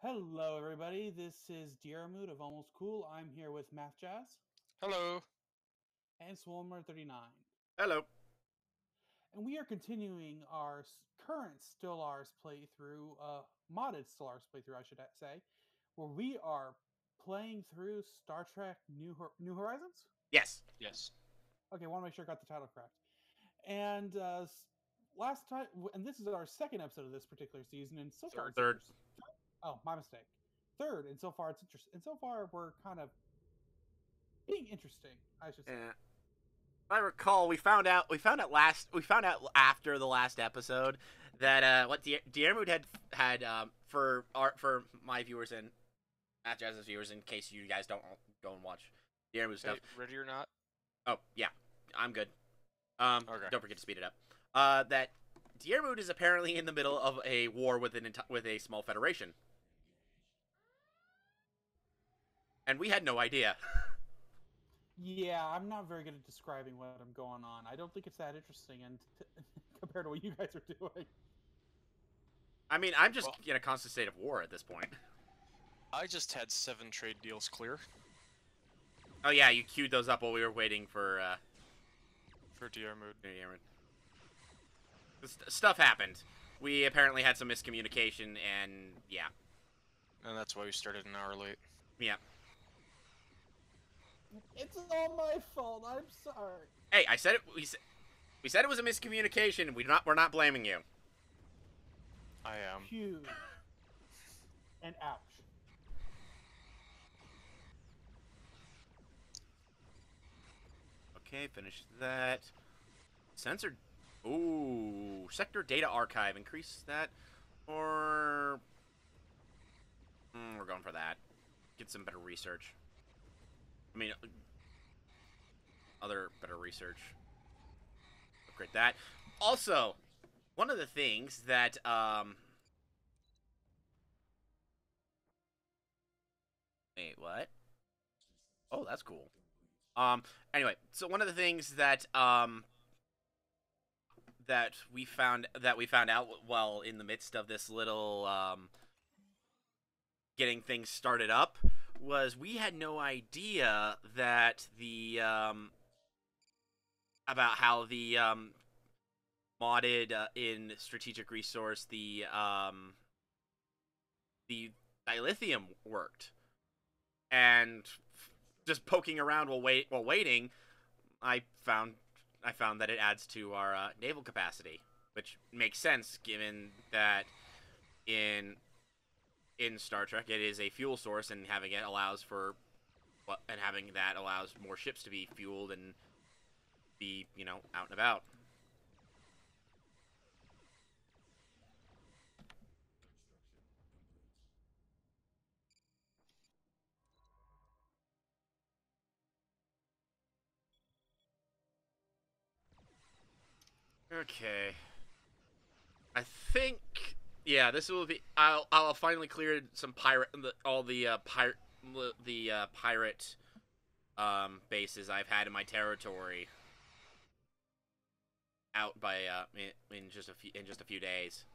Hello, everybody. This is Diarmude of Almost Cool. I'm here with Math Jazz Hello. and Swolmer39. Hello. And we are continuing our current Stellaris playthrough, modded Stellaris playthrough, I should say, where we are playing through Star Trek New Horizons? Yes. Yes. Okay, I want to make sure I got the title correct. And last time, and this is our second episode of this particular season, and so far it's Third. interesting. Oh, my mistake. Third, and so far it's interesting. And so far we're kind of being interesting, I should say. Yeah. If I recall, we found out after the last episode that what Diarmuid had for my viewers and Matt Jazz's viewers, in case you guys don't go and watch Diarmuid stuff. Hey, ready or not? Oh yeah, I'm good. Okay. Don't forget to speed it up. That Diarmuid is apparently in the middle of a war with with a small federation, and we had no idea. Yeah, I'm not very good at describing what I'm going on. I don't think it's that interesting, and compared to what you guys are doing. I mean, I'm just Well- in a constant state of war at this point. I just had 7 trade deals clear Oh yeah, you queued those up while we were waiting for for DR mood. Diarmuid. Stuff happened. We apparently had some miscommunication, and yeah, And that's why we started an hour late. yeah. It's all my fault. I'm sorry. Hey, I said it. We said it was a miscommunication. We're not blaming you. I am. Huge. And ouch. Okay, finish that. Censored. Ooh, sector data archive. Increase that, or we're going for that. Get some better research. I mean, other better research. Upgrade that. Also, one of the things that wait, what? Oh, that's cool. Anyway, so one of the things that that we found out while in the midst of this little getting things started up was we had no idea that the about how the modded in strategic resource the dilithium worked, and just poking around while waiting, I found that it adds to our naval capacity, which makes sense given that in Star Trek it is a fuel source, and having it allows for having that allows more ships to be fueled and be, you know, out and about. Okay. I think, yeah, this will be. I'll finally clear some pirate bases I've had in my territory out by in just a few days.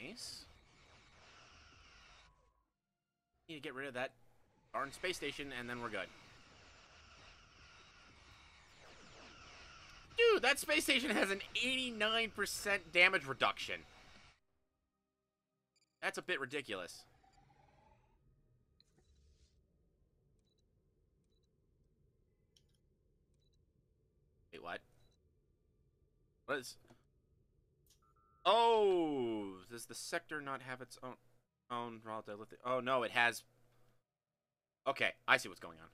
Nice. Need to get rid of that darn space station, and then we're good. Dude, that space station has an 89% damage reduction. That's a bit ridiculous. Wait, what? What is... Oh, does the sector not have its own raw dilithium? Oh, no, it has... Okay, I see what's going on.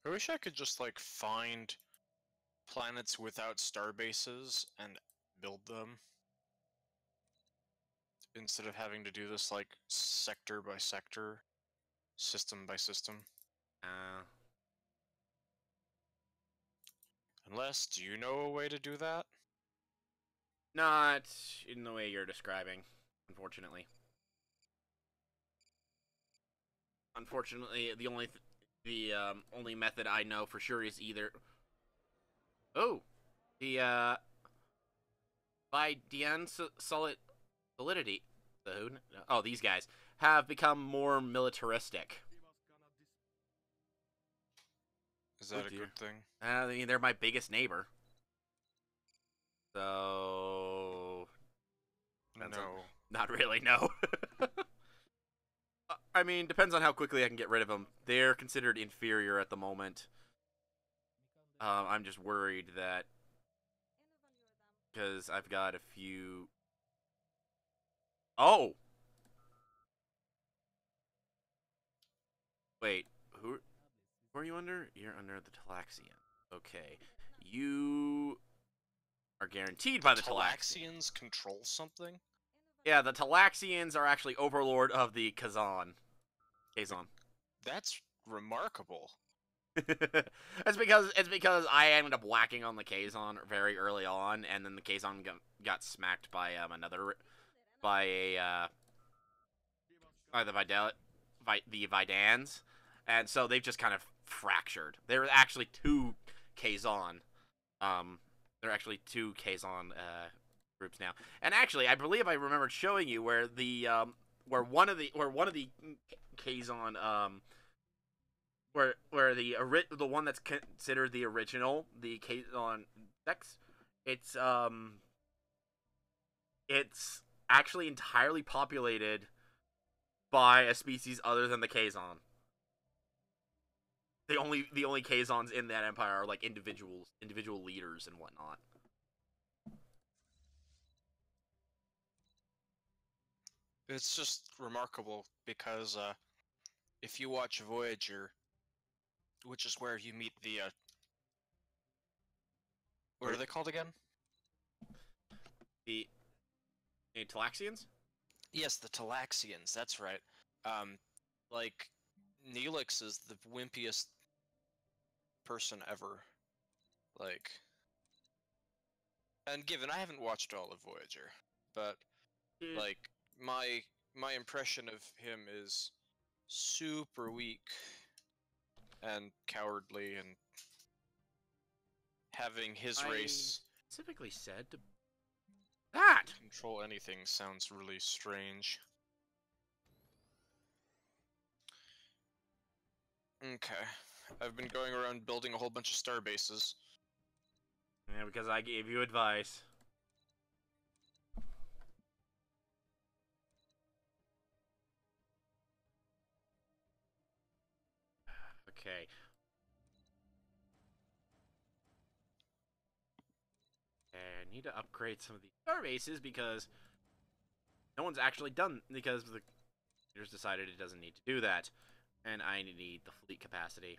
I wish I could just like find planets without star bases and build them instead of having to do this like sector by sector, system by system. Uh, Unless, do you know a way to do that? Not in the way you're describing, unfortunately. Unfortunately, the only method I know for sure is either the by Dian Solidity. These guys have become more militaristic. Is that a good thing? I mean, they're my biggest neighbor. So... No. Not really, no. I mean, depends on how quickly I can get rid of them. They're considered inferior at the moment. I'm just worried that... Because I've got a few... Oh! Wait, who are you under? You're under the Talaxian. Okay. You are guaranteed by the Talaxians. Talaxians control something? Yeah, the Talaxians are actually overlord of the Kazan. That's remarkable. it's because I ended up whacking on the Kazan very early on, and then the Kazan got smacked by the Vidans, and so they've just kind of fractured. There are actually two Kazan. There are actually two Kazan groups now, and actually, I believe I remembered showing you where where one of the Kazan where the one that's considered the original, the Kazan sex, it's actually entirely populated by a species other than the Kazan. The only Kazans in that empire are like individual leaders and whatnot. It's just remarkable because if you watch Voyager, which is where you meet the what are they called again? The Talaxians? Yes, the Talaxians. That's right. Like Neelix is the wimpiest person ever. Like, and given I haven't watched all of Voyager, but like my impression of him is super weak and cowardly, and having his race specifically said to that control anything sounds really strange. Okay, I've been going around building a whole bunch of star bases. Yeah, because I gave you advice. Okay. And I need to upgrade some of these star bases because no one's actually done, because the leaders decided it doesn't need to do that. And I need the fleet capacity.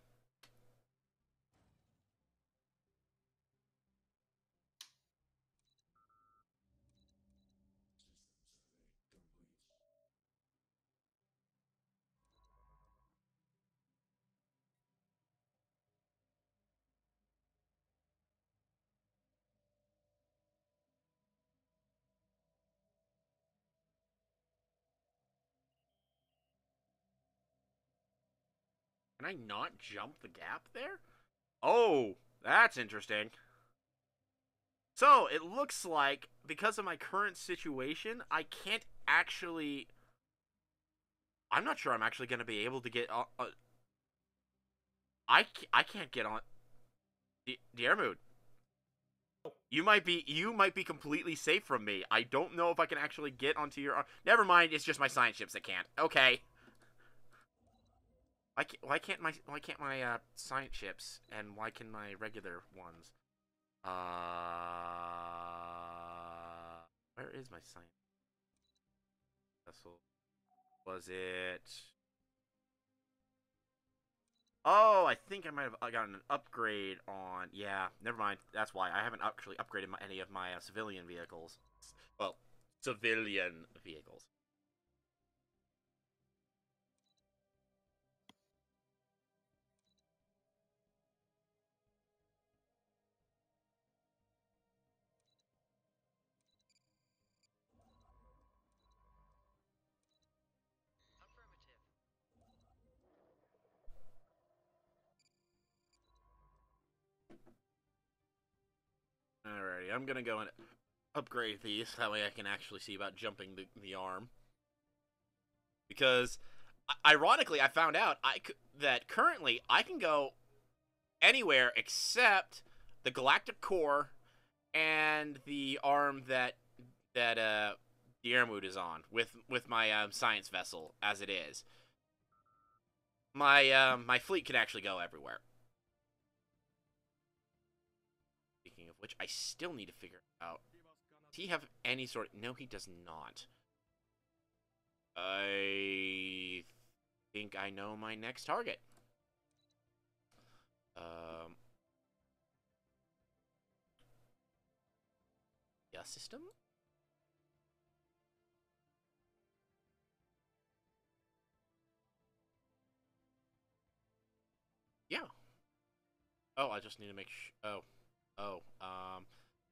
Can I not jump the gap there? Oh, that's interesting. So, it looks like, because of my current situation, I can't actually... I'm not sure I'm actually going to be able to get on... I can't get on... Diermood, you might be completely safe from me. I don't know if I can actually get onto your... Never mind, it's just my science ships that can't. Okay. Why can't my science ships, and why can my regular ones? Where is my science vessel? Was it? Oh, I think I might have gotten an upgrade on. Yeah, never mind. That's why I haven't actually upgraded any of my civilian vehicles. Well, civilian vehicles. Alrighty, I'm gonna go and upgrade these. That way I can actually see about jumping the arm. Because, ironically, I found out that currently I can go anywhere except the galactic core and the arm that Diermud is on with my science vessel as it is. My fleet can actually go everywhere. Speaking of which, I still need to figure out. Does he have any sort? No, he does not. I think I know my next target. Yeah, system. Yeah. Oh, I just need to make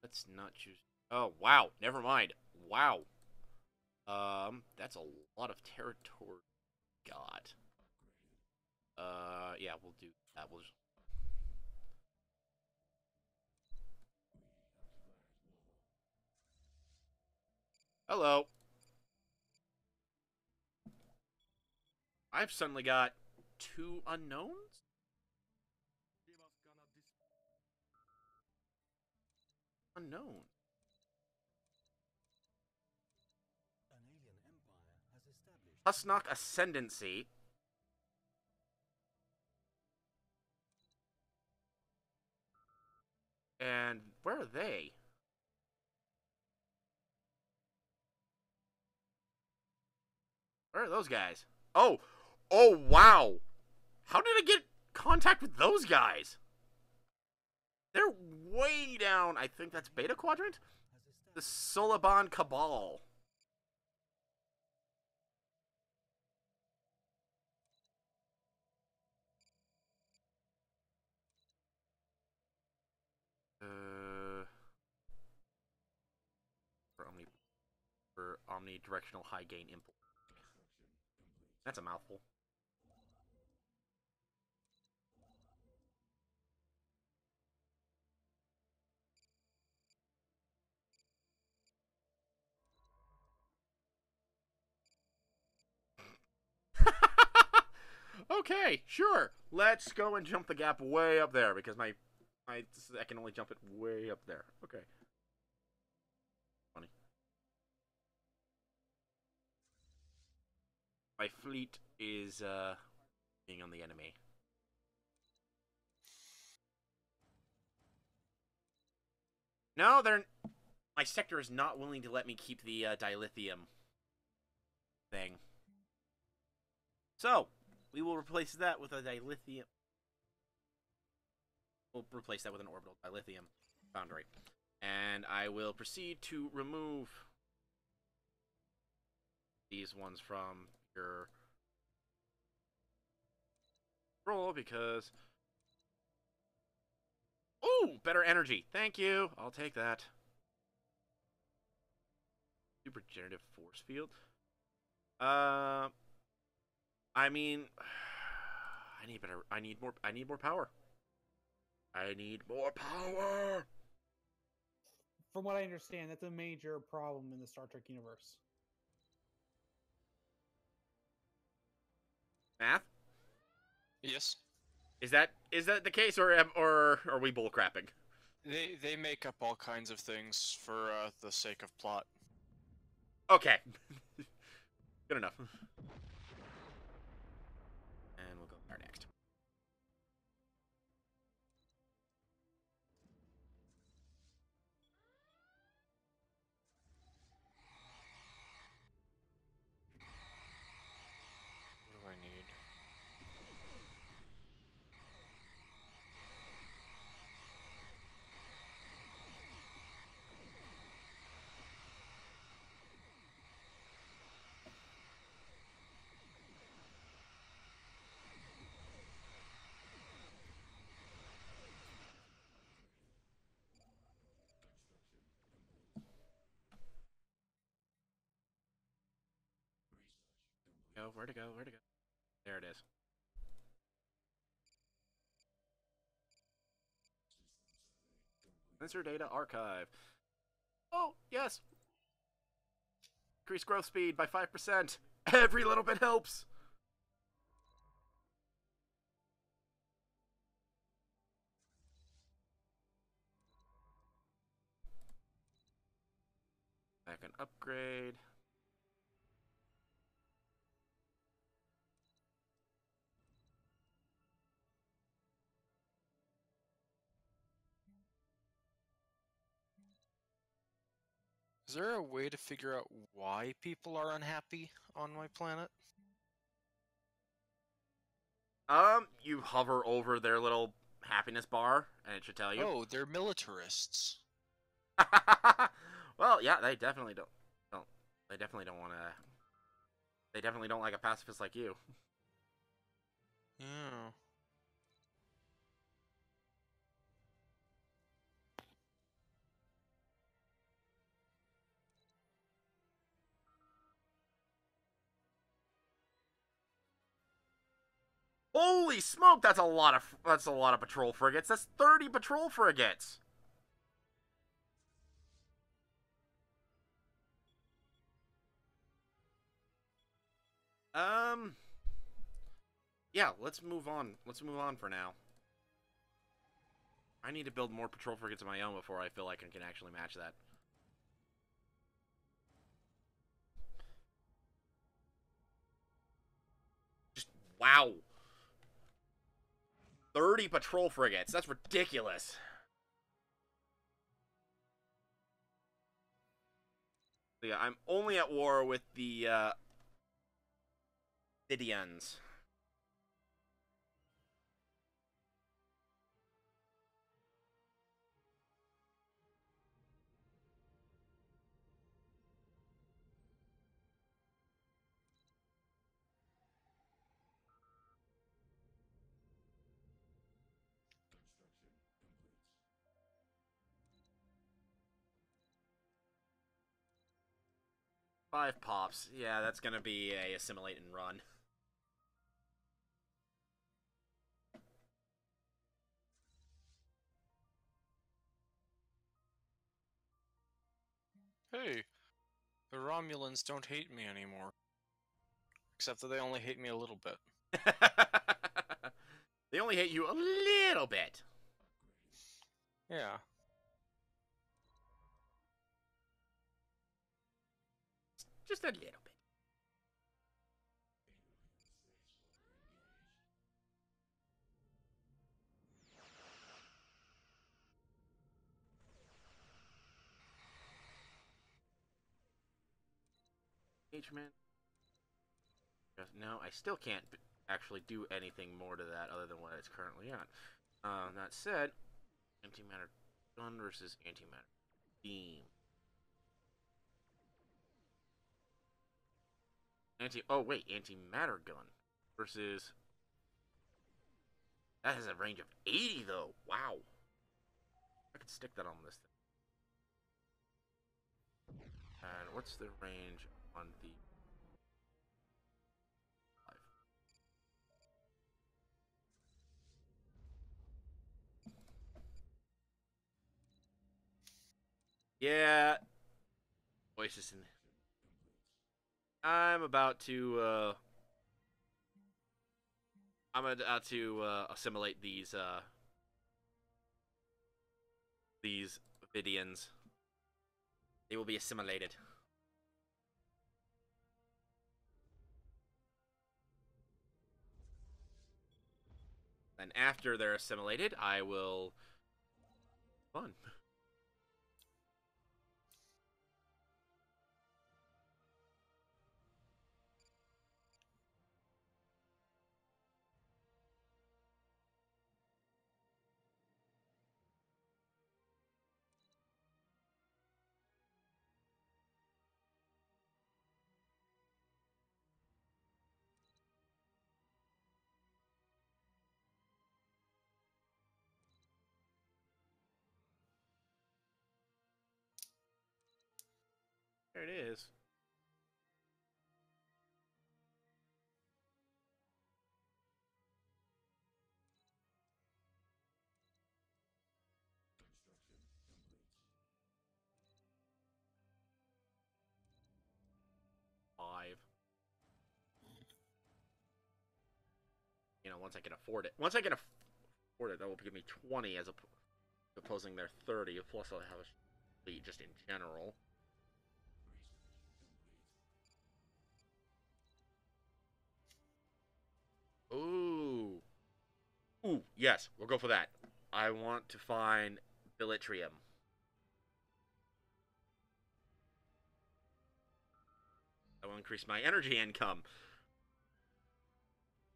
let's not choose. Oh, wow. Never mind. Wow. That's a lot of territory. God. Yeah, we'll do that. We'll just... Hello. I've suddenly got 2 unknowns? Unknown. Husnock Ascendancy. And where are they? Where are those guys? Oh! Oh, wow! How did I get contact with those guys? They're way down. I think that's Beta Quadrant? The Solaban Cabal. For omnidirectional high gain impulse. That's a mouthful. Okay, sure. Let's go and jump the gap way up there because I can only jump it way up there. Okay. Funny. My fleet is being on the enemy. No, my sector is not willing to let me keep the dilithium thing. So, we will replace that with a dilithium. We'll replace that with an orbital dilithium foundry. And I will proceed to remove these ones from your roll because... Ooh, better energy. Thank you. I'll take that. Super generative force field. I mean, I need more power. I need more power. From what I understand, that's a major problem in the Star Trek universe. Math? Yes. Is that the case, or are we bullcrapping? They make up all kinds of things for the sake of plot. Okay. Good enough. And we'll go there next. What do I need? Where to go? Where to go? There it is. Sensor data archive. Oh, yes. Increase growth speed by 5%. Every little bit helps. I can upgrade. Is there a way to figure out why people are unhappy on my planet? You hover over their little happiness bar, and it should tell you. Oh, they're militarists. Well, yeah, they definitely don't. They definitely don't want to. They definitely don't like a pacifist like you. Yeah. Holy smoke! That's a lot of patrol frigates. That's 30 patrol frigates. Yeah, let's move on. Let's move on for now. I need to build more patrol frigates of my own before I feel like I can actually match that. Just, wow. 30 patrol frigates. That's ridiculous. So yeah, I'm only at war with the, Didians. Five pops. Yeah, that's gonna be a assimilate and run. Hey, the Romulans don't hate me anymore. Except that they only hate me a little bit. They only hate you a little bit. Yeah. Just a little bit. Engagement. No, I still can't actually do anything more to that other than what it's currently on. That said, antimatter gun versus antimatter beam. Antimatter gun versus. That has a range of 80 though. Wow. I could stick that on this thing. And what's the range on the 5? Yeah. Voices in. I'm about to. I'm about to assimilate these Vidians. They will be assimilated. And after they're assimilated, I will. Fun. There it is. once I can afford it. Once I can afford it, that will give me 20 as opposing their 30. Plus, I'll have a fleet just in general. Ooh. Ooh, yes, we'll go for that. I want to find Bilitrium. I will increase my energy income.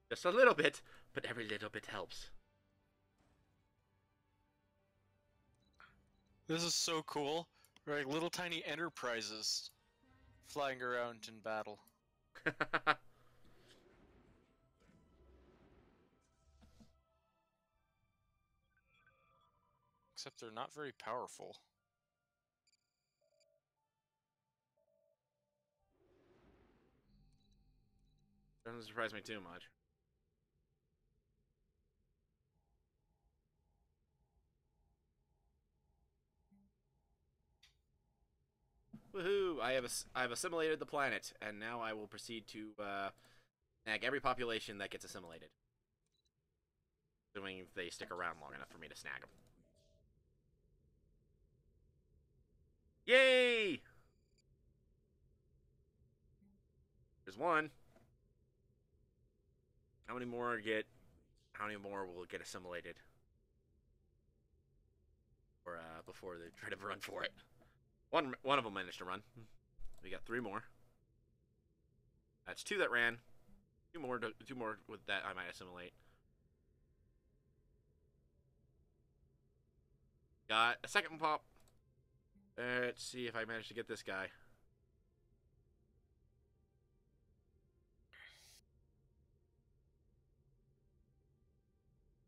Just a little bit, but every little bit helps. This is so cool. Right, little tiny enterprises flying around in battle. Except they're not very powerful. Doesn't surprise me too much. Woohoo! I have assimilated the planet, and now I will proceed to snag every population that gets assimilated. Assuming they stick around long enough for me to snag them. Yay! There's one. How many more will get assimilated? Or before they try to run for it. One of them managed to run. We got 3 more. That's 2 that ran. 2 more with that I might assimilate. Got a second pop. Let's see if I manage to get this guy.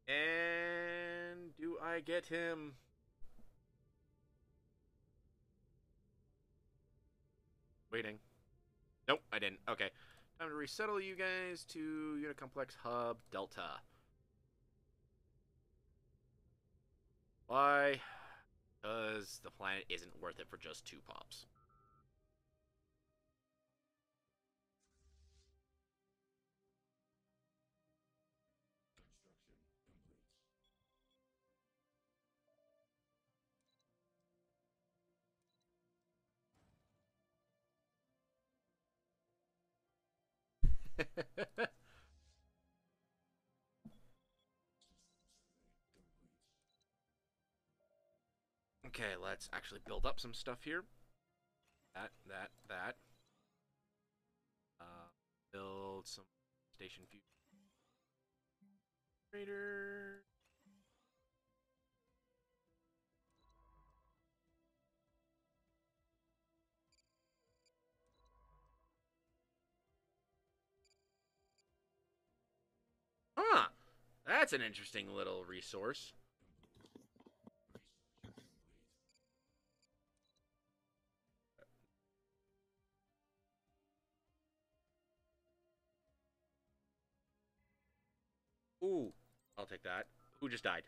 And do I get him? Waiting. Nope, I didn't. Okay. Time to resettle you guys to Unit Complex Hub Delta. Why? Because the planet isn't worth it for just 2 pops. Okay, let's actually build up some stuff here. That. Build some station fusion. Huh. That's an interesting little resource. Ooh, I'll take that. Who just died?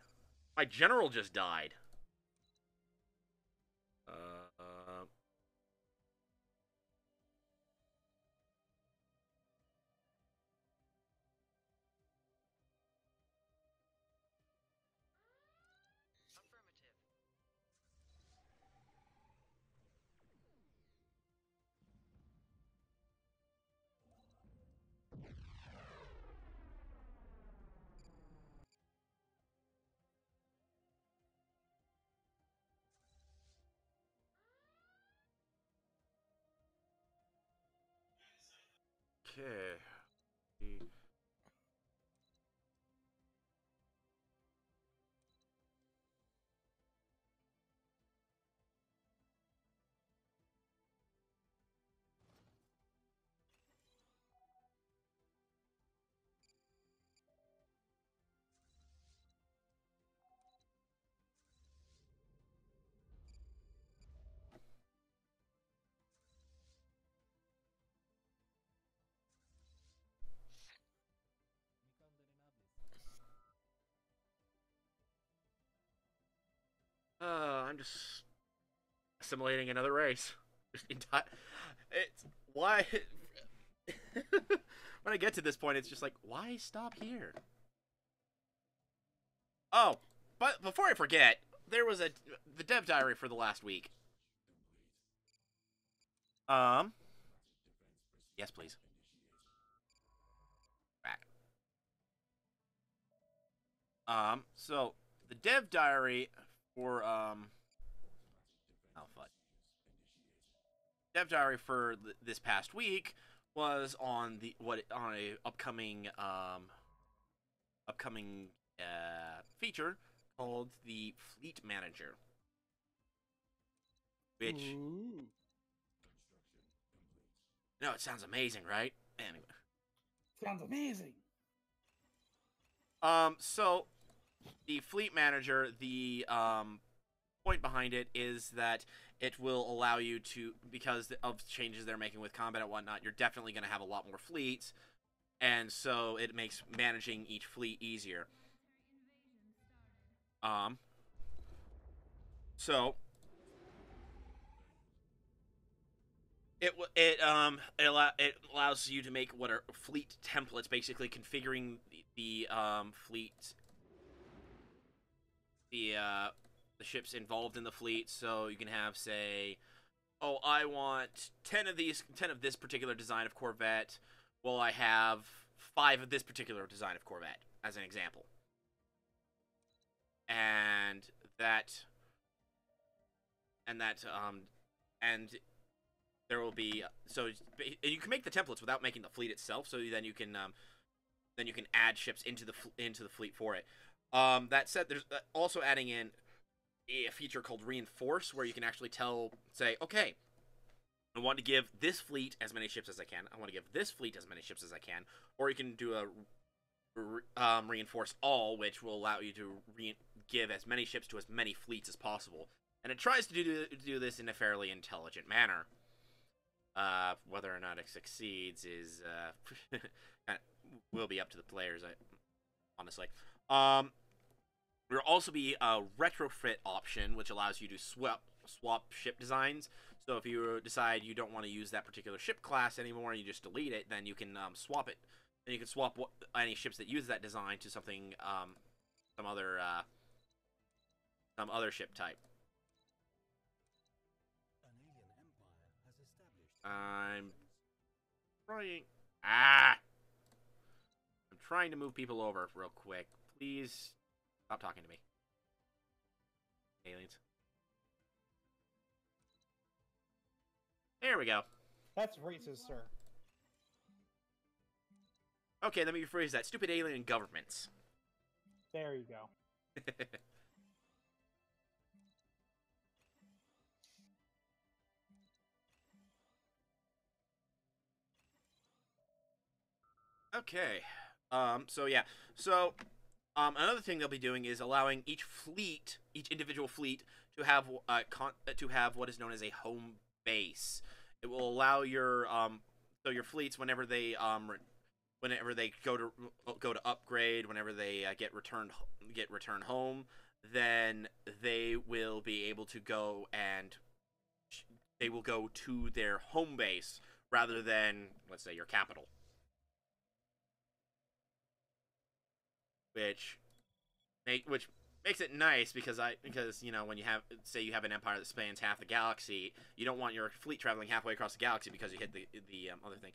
My general just died. Okay. I'm just assimilating another race. It's why when I get to this point, it's just like, why stop here? Oh, but before I forget, there was the dev diary for the last week. Yes, please. Back. So the dev diary for oh fudge. Dev diary for this past week was on a upcoming feature called the Fleet Manager, which Ooh. no, it sounds amazing, right? Anyway, Sounds amazing. so the Fleet Manager, the point behind it is that it will allow you to, because of changes they're making with combat and whatnot, you're definitely going to have a lot more fleets, and so it makes managing each fleet easier. So it allows you to make what are fleet templates, basically configuring the fleet, the ships involved in the fleet. So you can have, say, oh, I want 10 of this particular design of Corvette. Well, I have 5 of this particular design of Corvette, as an example. And there will be, so you can make the templates without making the fleet itself. So then you can add ships into the fleet for it. That said, there's also adding in a feature called Reinforce, where you can actually say, okay, I want to give this fleet as many ships as I can. I want to give this fleet as many ships as I can. Or you can do a Reinforce All, which will allow you to give as many ships to as many fleets as possible. And it tries to do this in a fairly intelligent manner. Whether or not it succeeds is will be up to the players, honestly. There will also be a retrofit option, which allows you to swap ship designs. So if you decide you don't want to use that particular ship class anymore and you just delete it, then you can swap it. And you can swap any ships that use that design to something, some other ship type. I'm trying to move people over real quick. Please stop talking to me, aliens. There we go. That's racist, sir. Okay, let me rephrase that. Stupid alien governments. There you go. Okay. So yeah. So another thing they'll be doing is allowing each individual fleet to have what is known as a home base. It will allow your fleets, whenever they go to upgrade, whenever they get returned home, then they will be able to go to their home base rather than, let's say, your capital. Which makes it nice because when you have an empire that spans half the galaxy, you don't want your fleet traveling halfway across the galaxy because you hit the other thing.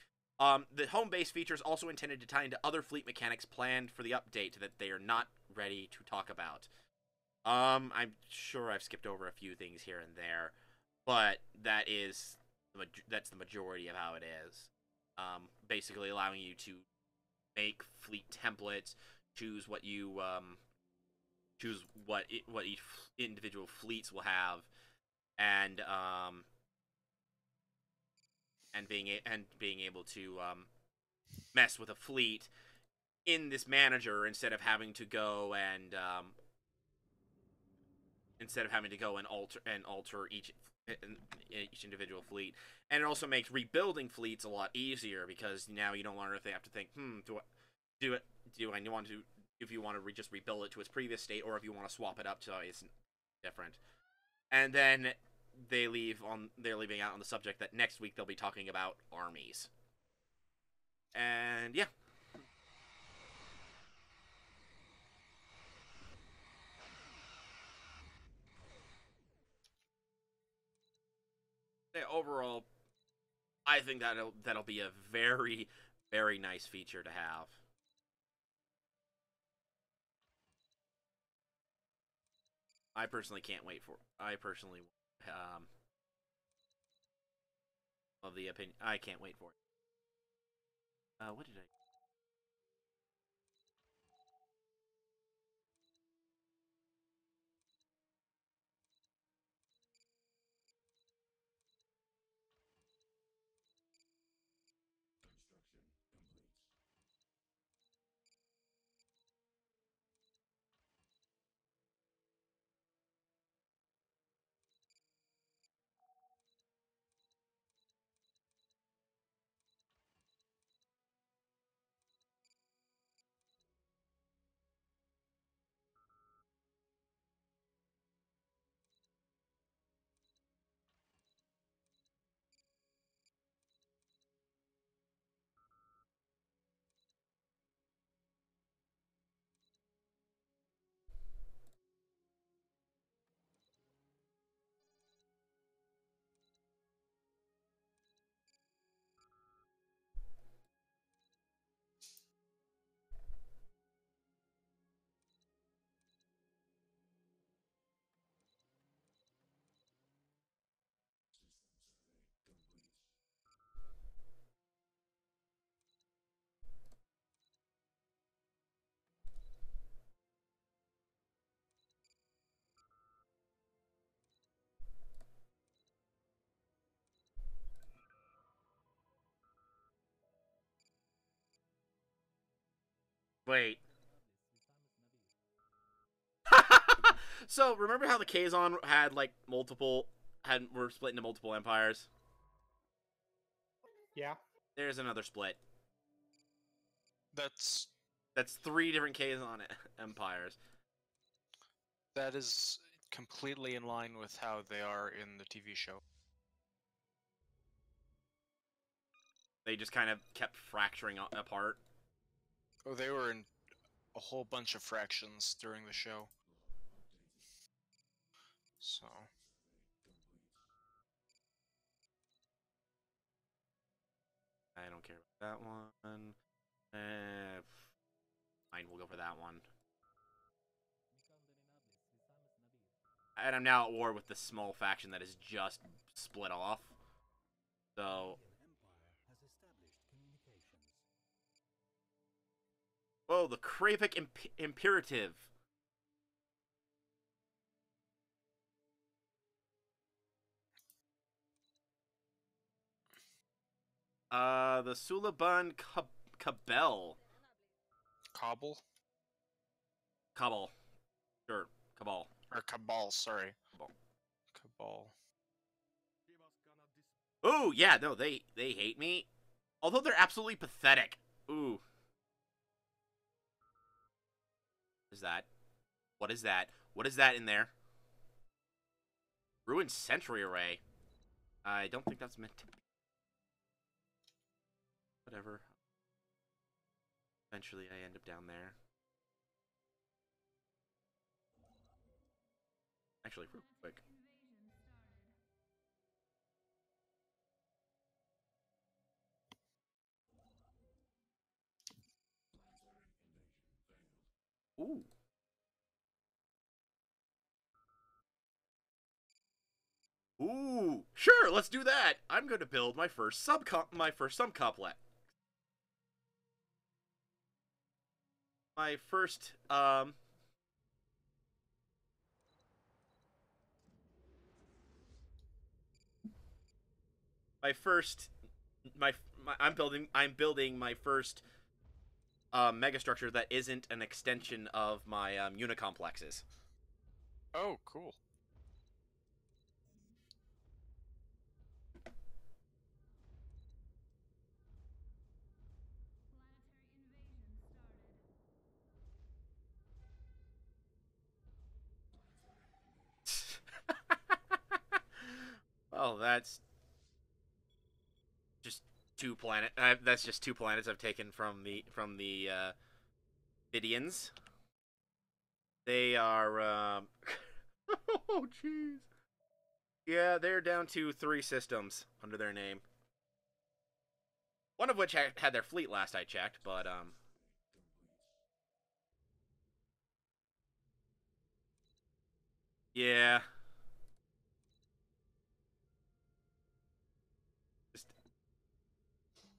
The home base feature is also intended to tie into other fleet mechanics planned for the update that they are not ready to talk about. I'm sure I've skipped over a few things here and there, but that's the majority of how it is. Basically allowing you to make fleet templates, choose what each individual fleets will have, and being able to mess with a fleet in this manager instead of having to go and alter each individual fleet. And it also makes rebuilding fleets a lot easier because now you no longer have to think, if you want to just rebuild it to its previous state, or if you want to swap it up so it's different. And then they're leaving out on the subject that next week they'll be talking about armies. And yeah. overall, I think that'll be a very, very nice feature to have. I personally can't wait for. I personally of the opinion. I can't wait for it. What did I? Wait. So remember how the Kazon had like were split into multiple empires? Yeah. There's another split. That's 3 different Kazon empires. that is completely in line with how they are in the TV show. They just kind of kept fracturing apart. Oh, they were in a whole bunch of fractions during the show. So, I don't care about that one. Fine, we'll go for that one. And I'm now at war with the small faction that is just split off. So, whoa, the Kravik Imperative. The Sulaban Cabal. Cabal? Cabal. Sure, Cabal. Or Cabal, sorry. Cabal. Cabal. Ooh, yeah, no, they hate me. Although they're absolutely pathetic. Ooh. What is that? What is that? What is that in there? Ruined Sentry Array. I don't think that's meant to be. Whatever. Eventually I end up down there. Actually, real quick. Ooh. Ooh, sure, let's do that. I'm going to build my first subcomplex. My first I'm building my first megastructure that isn't an extension of my unicomplexes. Oh, cool. Well, that's just 2 planet. That's just 2 planets I've taken from the Vidians. They are. Oh, jeez. Yeah, they're down to 3 systems under their name. One of which had their fleet last I checked, but, yeah. Just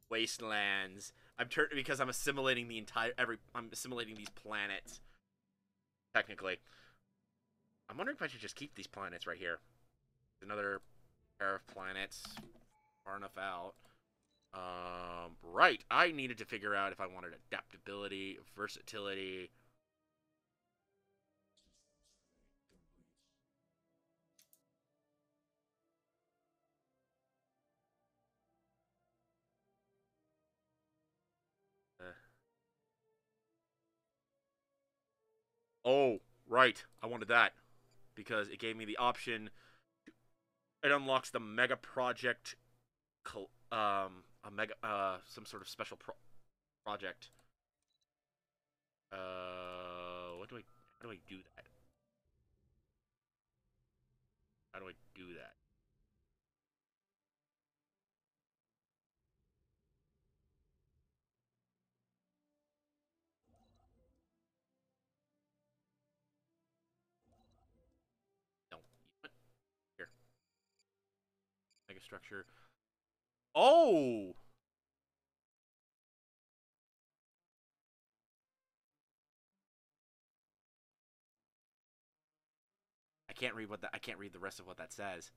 wastelands. Because I'm assimilating I'm assimilating these planets. Technically. I'm wondering if I should just keep these planets right here. Another pair of planets. Far enough out. Right. I needed to figure out if I wanted adaptability, versatility. Oh, right. I wanted that. Because it gave me the option. It unlocks the mega project. Some sort of special project. How do I do that? How do I do that? No. Here. Mega structure. Oh! I can't read the rest of what that says.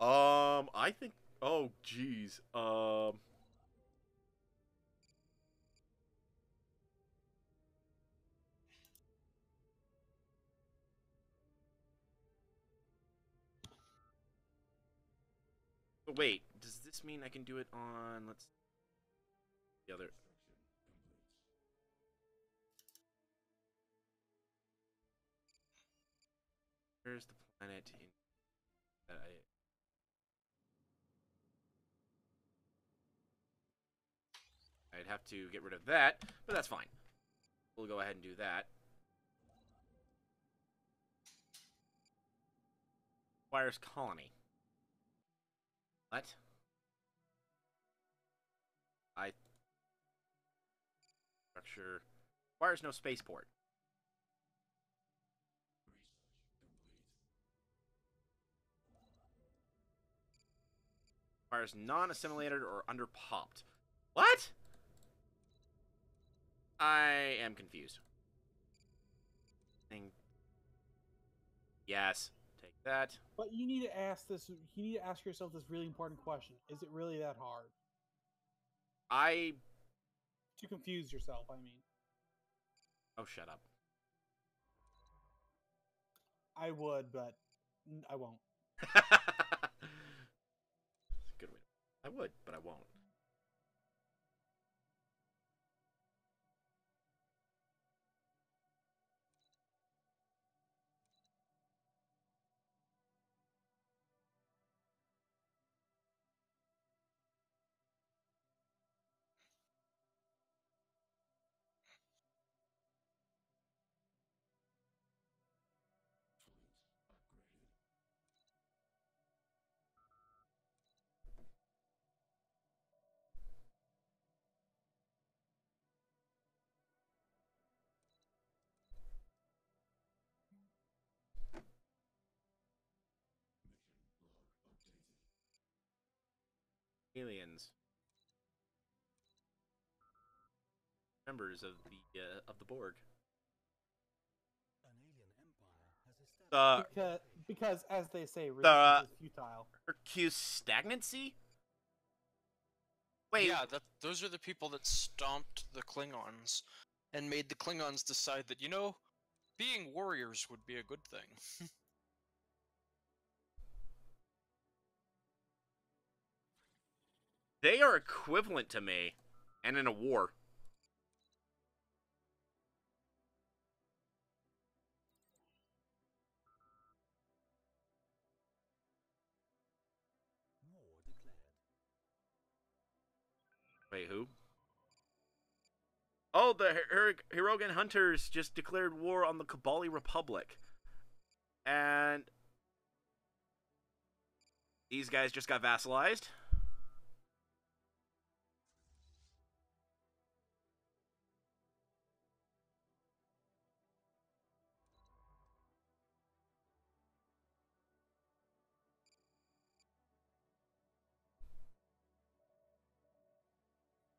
I think oh jeez. Wait, does this mean I can do it on the other where's the planet in that I'd have to get rid of that, but that's fine. We'll go ahead and do that. Requires colony. What? Structure requires no spaceport. Requires non-assimilated or under-popped. What? I am confused. Yes. Take that. But you need to ask this. You need to ask yourself this really important question: is it really that hard? To confuse yourself, I mean. Oh, shut up. I would, but I won't. Good way. I would, but I won't. Aliens. Members of the Borg. Because as they say, resistance is futile. Accused stagnancy? Wait. Yeah, those are the people that stomped the Klingons and made the Klingons decide that, you know, being warriors would be a good thing. They are equivalent to me, and in a war. Wait, who? Oh, the Hirogan Hunters just declared war on the Kabali Republic. And these guys just got vassalized.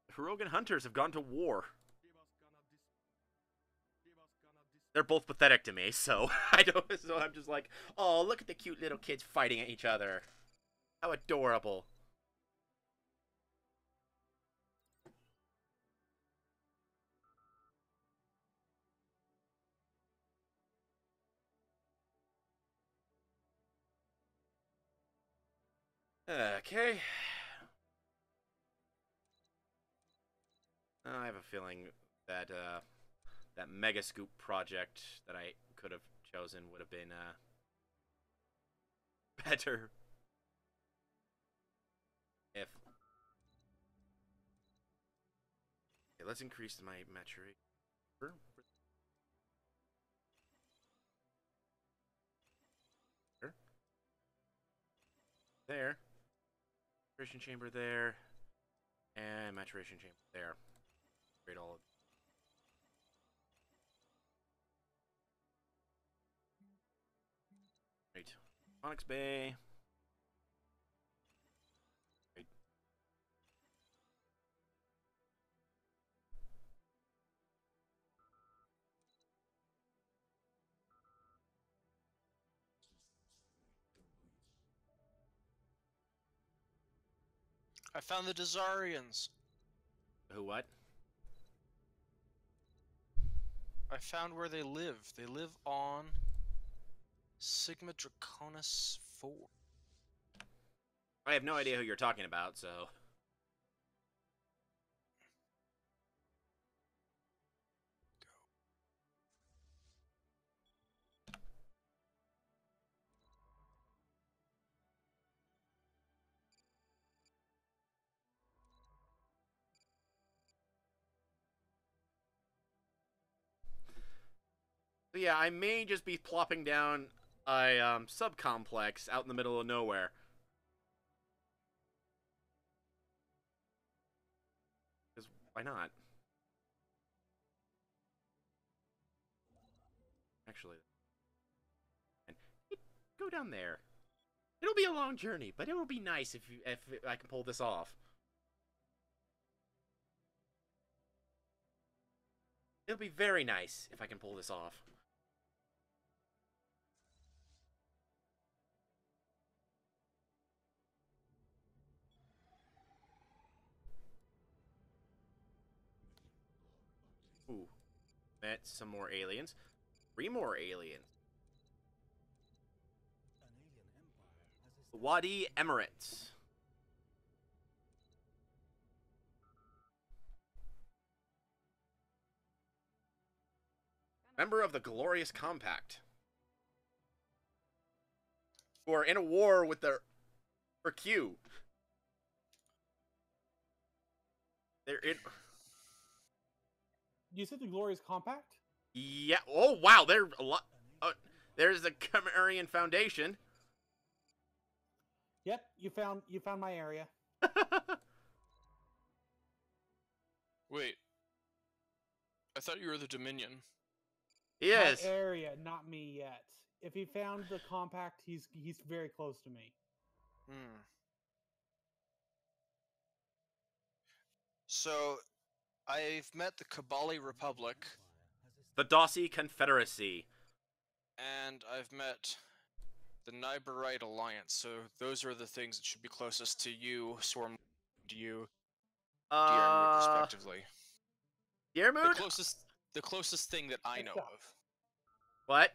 The Hirogan Hunters have gone to war. They're both pathetic to me, so I don't. So I'm just like, oh, look at the cute little kids fighting at each other. How adorable. Okay. I have a feeling that that Mega Scoop project that I could have chosen would have been better if. Okay, let's increase my maturation. There. Maturation chamber there. And maturation chamber there. Great, all of right. Onyx Bay. Right. I found the Dazarians. Who what? I found where they live. They live on Sigma Draconis 4. I have no idea who you're talking about, so. So yeah, I may just be plopping down a subcomplex out in the middle of nowhere. Because why not? Actually, and go down there. It'll be a long journey, but it will be nice if I can pull this off. It'll be very nice if I can pull this off. Ooh. Met some more aliens. 3 more aliens. The Wadi Emirates. Member of the Glorious Compact. Who are in a war with the Q. They're in. You said the Glorious Compact? Yeah. Oh wow, they're a lot. There's the Camarian Foundation. Yep, you found my area. Wait. I thought you were the Dominion. Yes. My area, not me yet. If he found the compact, he's very close to me. Hmm. So, I've met the Kabali Republic. The Dossi Confederacy. And I've met the Nyberite Alliance. So those are the things that should be closest to you, Swarm, to you, Diarmuid, respectively. Diarmuid? The closest thing that I know of. What?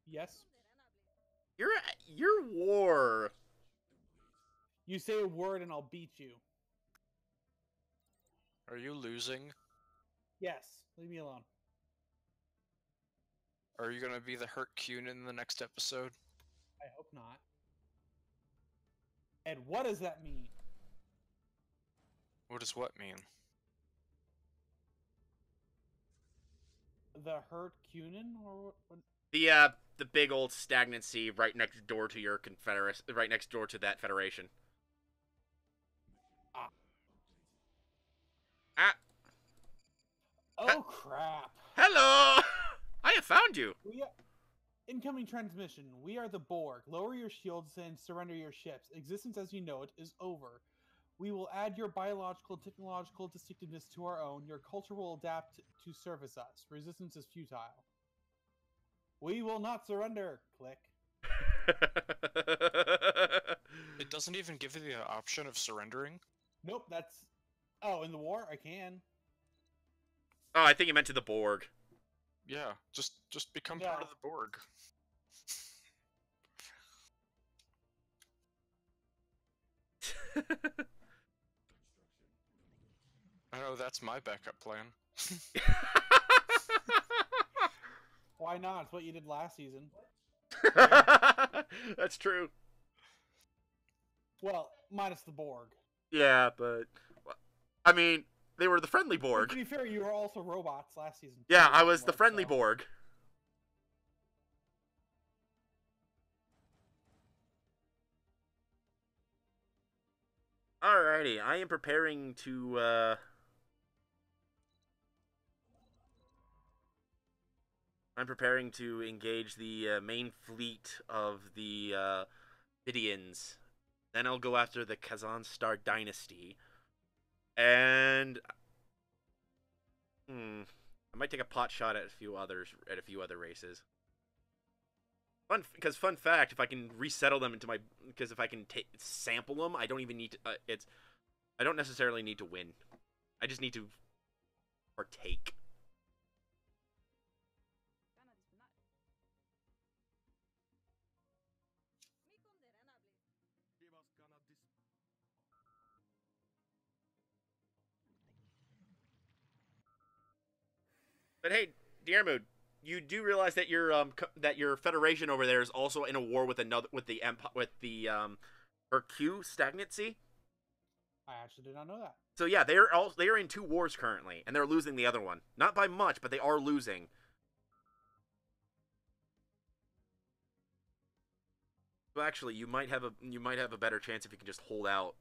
Yes. Your war. You say a word and I'll beat you. Are you losing? Yes. Leave me alone. Are you gonna be the Hurt Kuhn in the next episode? I hope not. And what does that mean? What does what mean? The Hercunin or what? The big old stagnant sea right next door to your right next door to that Federation. Ah. Ah. Oh crap! Hello! I have found you! Incoming transmission. We are the Borg. Lower your shields and surrender your ships. Existence as you know it is over. We will add your biological and technological distinctiveness to our own. Your culture will adapt to service us. Resistance is futile. We will not surrender. Click. It doesn't even give you the option of surrendering. Nope, that's... Oh, in the war? I can. Oh, I think you meant to the Borg. Yeah, just become part of the Borg. I know, that's my backup plan. Why not? It's what you did last season. That's true. Well, minus the Borg. Yeah, but... I mean, they were the friendly Borg. But to be fair, you were also robots last season. Yeah, I was the friendly Borg. Alrighty, I am preparing to, I'm preparing to engage the main fleet of the Vidians. Then I'll go after the Kazan Star Dynasty. And... I might take a pot shot at a few other races. Fun fact, if I can resettle them into my... Because if I can sample them, I don't even need to... I don't necessarily need to win. I just need to partake. But hey, Diarmuid, you do realize that your Federation over there is also in a war with the Hercule stagnancy? I actually did not know that. So yeah, they are in 2 wars currently, and they're losing the other one. Not by much, but they are losing. So actually, you might have a better chance if you can just hold out.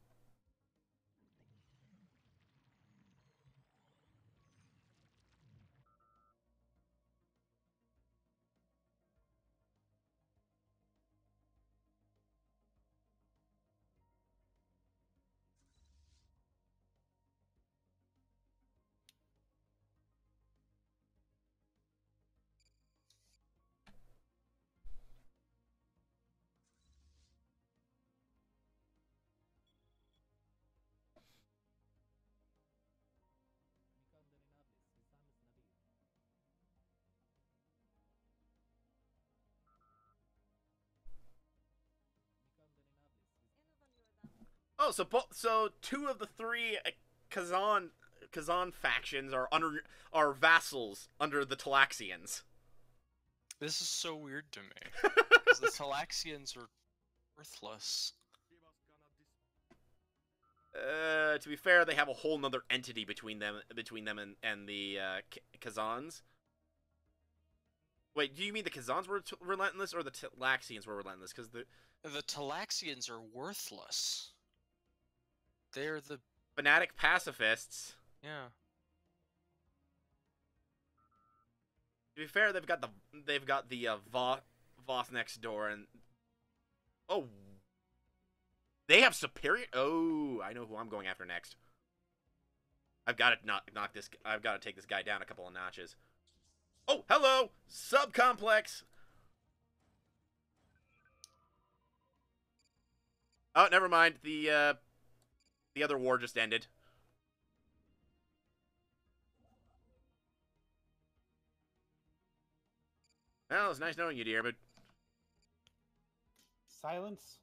Oh, so 2 of the 3 Kazan factions are vassals under the Talaxians. This is so weird to me. Because the Talaxians are worthless. To be fair, they have a whole nother entity between them and the Kazans. Wait, do you mean the Kazans were relentless, or the Talaxians were relentless? Because the Talaxians are worthless. They're the fanatic pacifists. Yeah. To be fair, they've got the Voth next door, and they have superior. Oh, I know who I'm going after next. I've got to knock this. I've got to take this guy down a couple of notches. Oh, hello, subcomplex. Oh, never mind. The other war just ended. Well, it's nice knowing you, dear, but... Silence.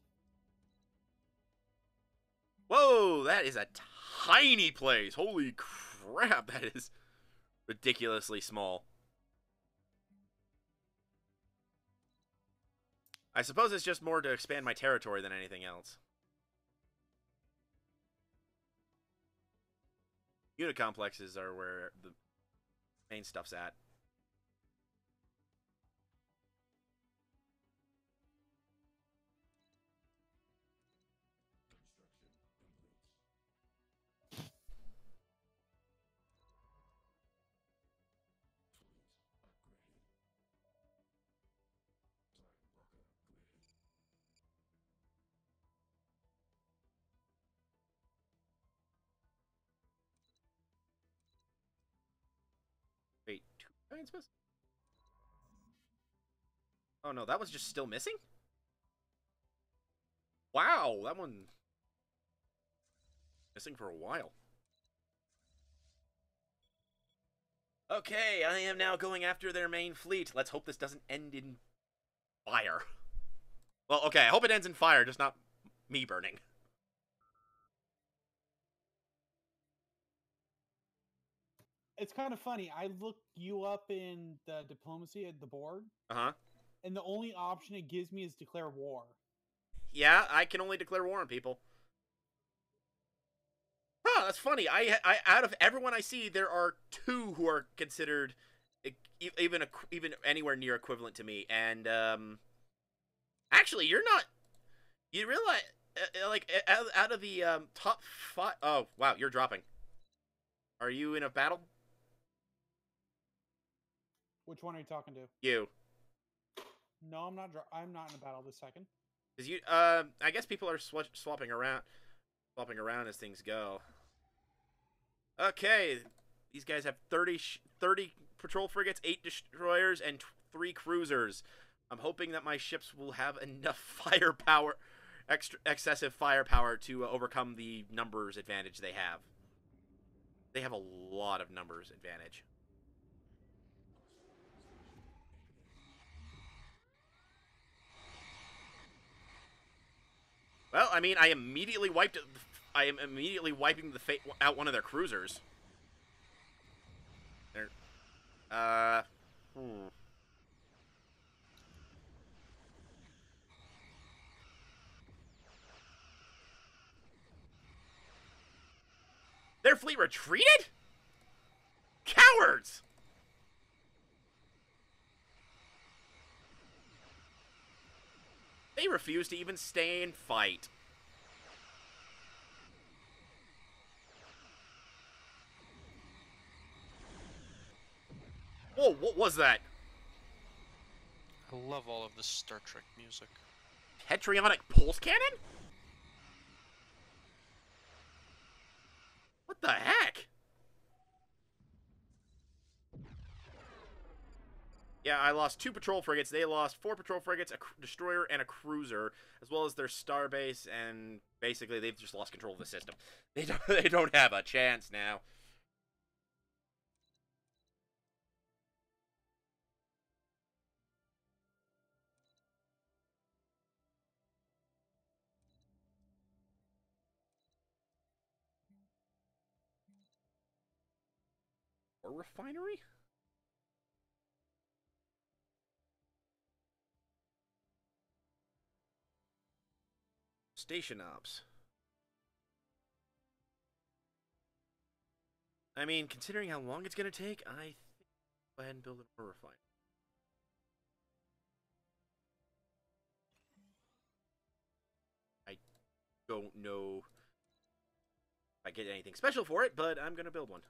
Whoa, that is a tiny place. Holy crap, that is ridiculously small. I suppose it's just more to expand my territory than anything else. Unit complexes are where the main stuff's at. It's missing. Oh no, that was just still missing? Wow, that one missing for a while. Okay, I am now going after their main fleet. Let's hope this doesn't end in fire. Well, okay, I hope it ends in fire, just not me burning. It's kind of funny. I looked you up in the diplomacy at the board, Uh-huh. and the only option it gives me is declare war. Yeah, I can only declare war on people. Huh, that's funny. I out of everyone I see, there are 2 who are considered even anywhere near equivalent to me. And actually, you're not. You realize like out of the top 5. Oh wow, you're dropping. Are you in a battle? Which one are you talking to? You. No, I'm not. I'm not in a battle this second. Because you. I guess people are swapping around as things go. Okay, these guys have 30 patrol frigates, 8 destroyers, and 3 cruisers. I'm hoping that my ships will have enough firepower, excessive firepower to overcome the numbers advantage they have. They have a lot of numbers advantage. Well, I mean, I am immediately wiping out one of their cruisers. Their fleet retreated? Cowards! They refuse to even stay and fight. Whoa, what was that? I love all of this Star Trek music. Hetrionic pulse cannon? What the heck? Yeah, I lost 2 patrol frigates. They lost 4 patrol frigates, a destroyer, and a cruiser, as well as their starbase, and basically they've just lost control of the system. They don't have a chance now. Or refinery? Station ops. I mean, considering how long it's going to take, I think I'll go ahead and build a refinery. I don't know if I get anything special for it, but I'm going to build one.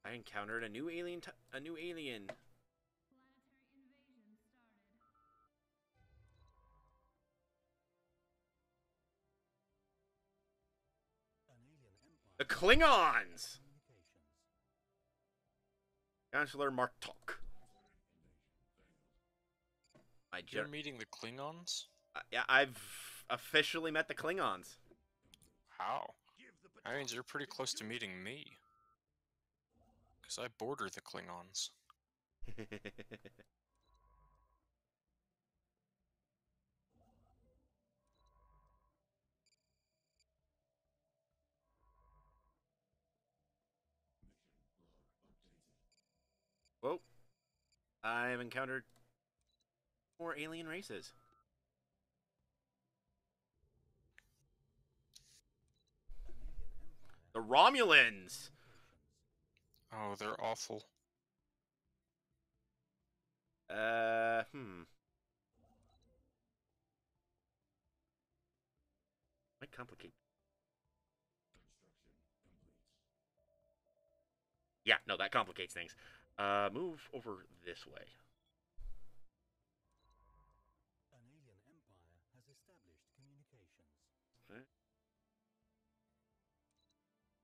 I encountered a new alien. The Klingons. Chancellor Martok. You're meeting the Klingons? Yeah, I've officially met the Klingons. How? That means you're pretty close to meeting me. Because I border the Klingons. Whoa. I've encountered 4 alien races. The Romulans! Oh, they're awful. Might complicate. Yeah, no, that complicates things. Move over this way.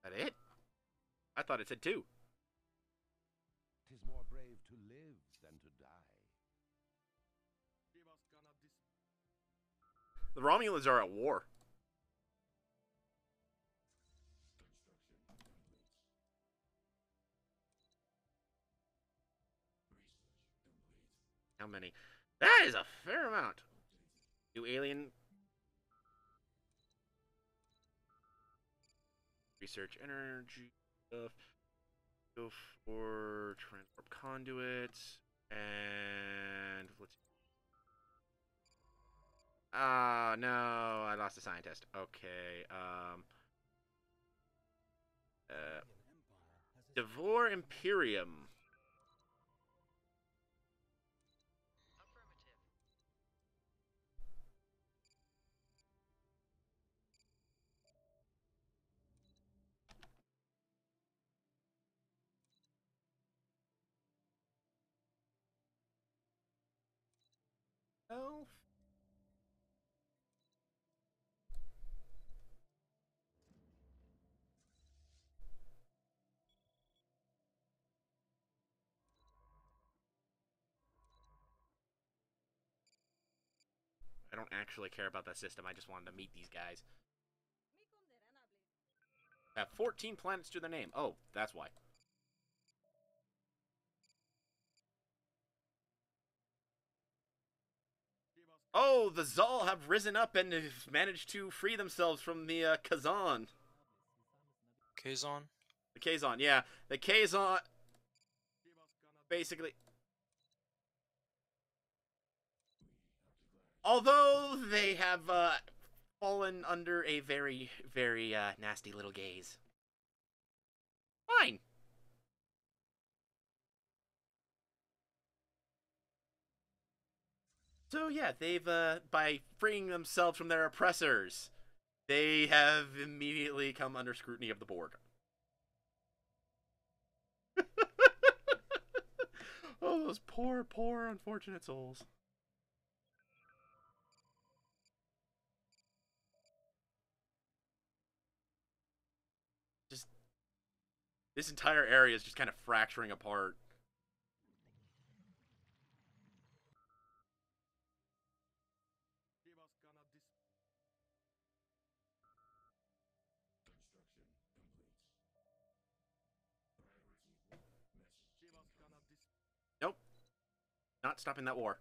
That it? I thought it said 2. 'Tis more brave to live than to die. The Romulans are at war. How many? That is a fair amount. Do alien research energy stuff. Go for transport conduits and let's. Ah, no, I lost a scientist. Okay. Devore Imperium. Oh. I don't actually care about that system. I just wanted to meet these guys. Have 14 planets to their name. Oh, that's why. Oh, the Zal have risen up and have managed to free themselves from the Kazan. Kazon? The Kazon, yeah. The Kazon... Basically... Although they have fallen under a very, very nasty little gaze. Fine. So yeah, they've, by freeing themselves from their oppressors, they have immediately come under scrutiny of the Borg. Oh, those poor, poor, unfortunate souls. Just, this entire area is just kind of fracturing apart. Nope. Not stopping that war.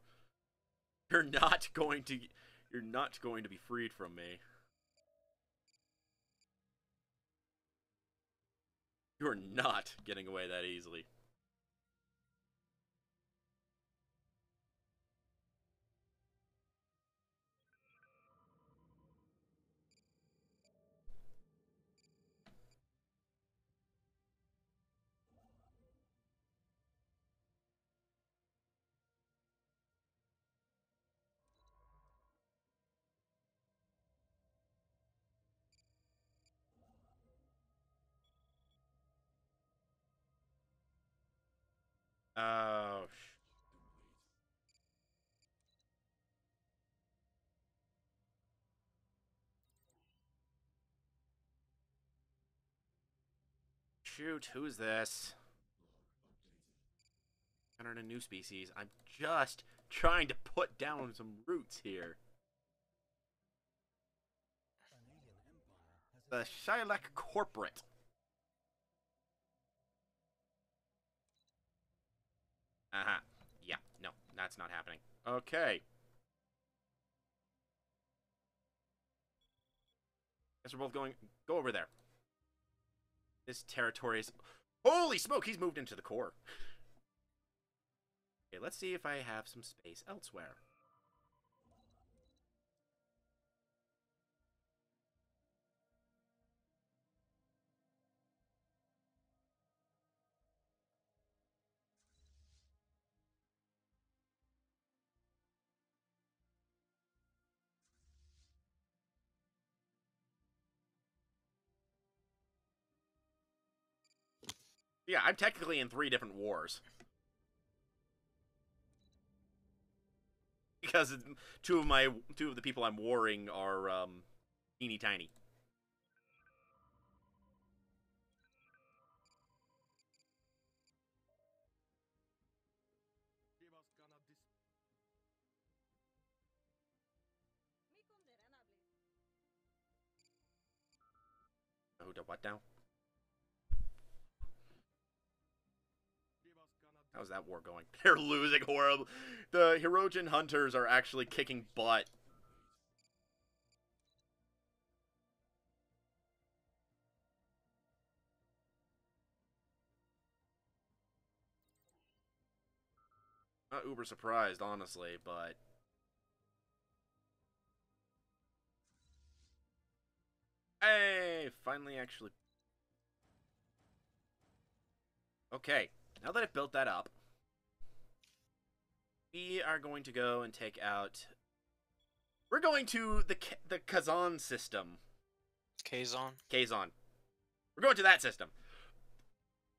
You're not going to be freed from me. You're not getting away that easily. Oh, shoot, who's this? Entered a new species. I'm just trying to put down some roots here. The Shylek Corporate. Uh-huh. Yeah, no, that's not happening. Okay. Guess we're both going... Go over there. This territory is... Holy smoke, he's moved into the core. Okay, let's see if I have some space elsewhere. Yeah, I'm technically in 3 different wars. Because two of the people I'm warring are teeny tiny. Who did what now? How's that war going? They're losing horribly. The Hirogen hunters are actually kicking butt. Not uber surprised, honestly, but... Hey! Finally actually... Okay, now that I've built that up, we are going to go and take out... We're going to the Kazan system. Kazon? Kazan. We're going to that system.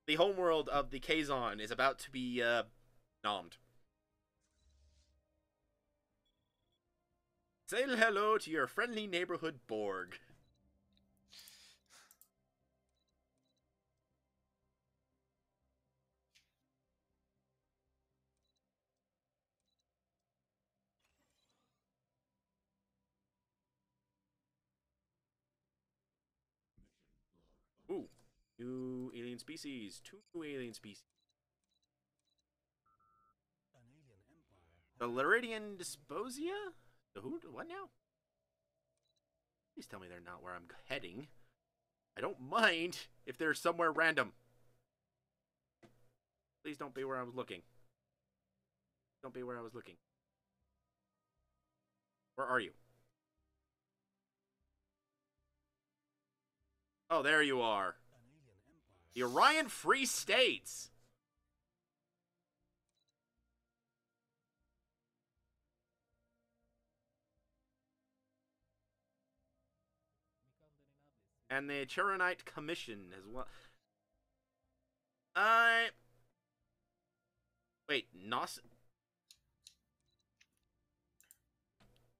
The homeworld of the Kazan is about to be, nommed. Say hello to your friendly neighborhood Borg. Ooh. New alien species. 2 new alien species. The Leridian Dysposia? The who? What now? Please tell me they're not where I'm heading. I don't mind if they're somewhere random. Please don't be where I was looking. Don't be where I was looking. Where are you? Oh, there you are. The Orion Free States. And the Charonite Commission as well. Wait,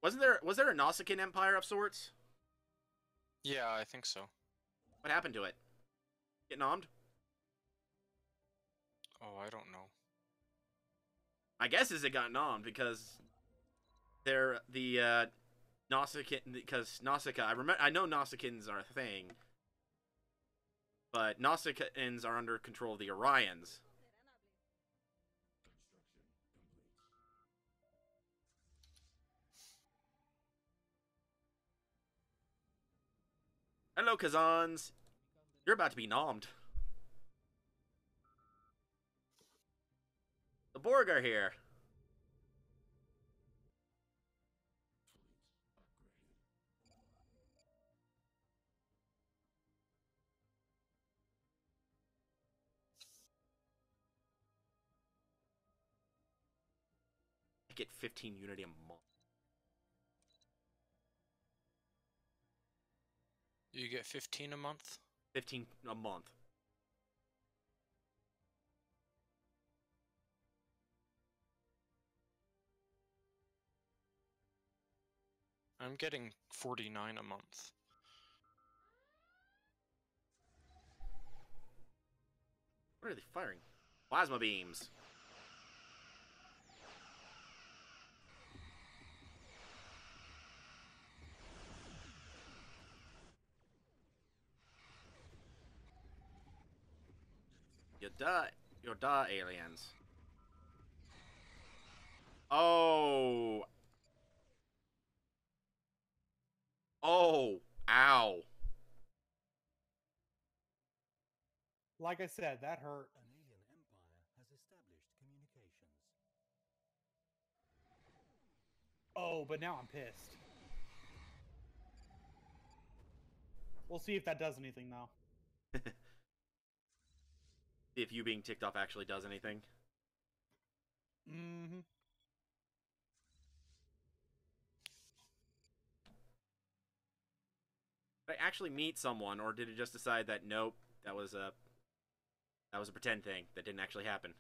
was there a Nausicaan Empire of sorts? Yeah, I think so. What happened to it? Get nommed? Oh, I don't know. My guess is it got nommed because they're the Nausicaan, because Nausicaa. I know Nausicaans are a thing, but Nausicaans are under control of the Orions. Hello, Kazans. You're about to be nommed. The Borg are here. I get 15 Unity a month. You get 15 a month? 15 a month. I'm getting 49 a month. What are they firing? Plasma beams. You die. You die, aliens. Oh. Oh. Ow. Like I said, that hurt. An alien empire has established communications. Oh, but now I'm pissed. We'll see if that does anything, though. If you being ticked off actually does anything. Mm-hmm. Did I actually meet someone, or did it just decide that nope, that was a pretend thing that didn't actually happen?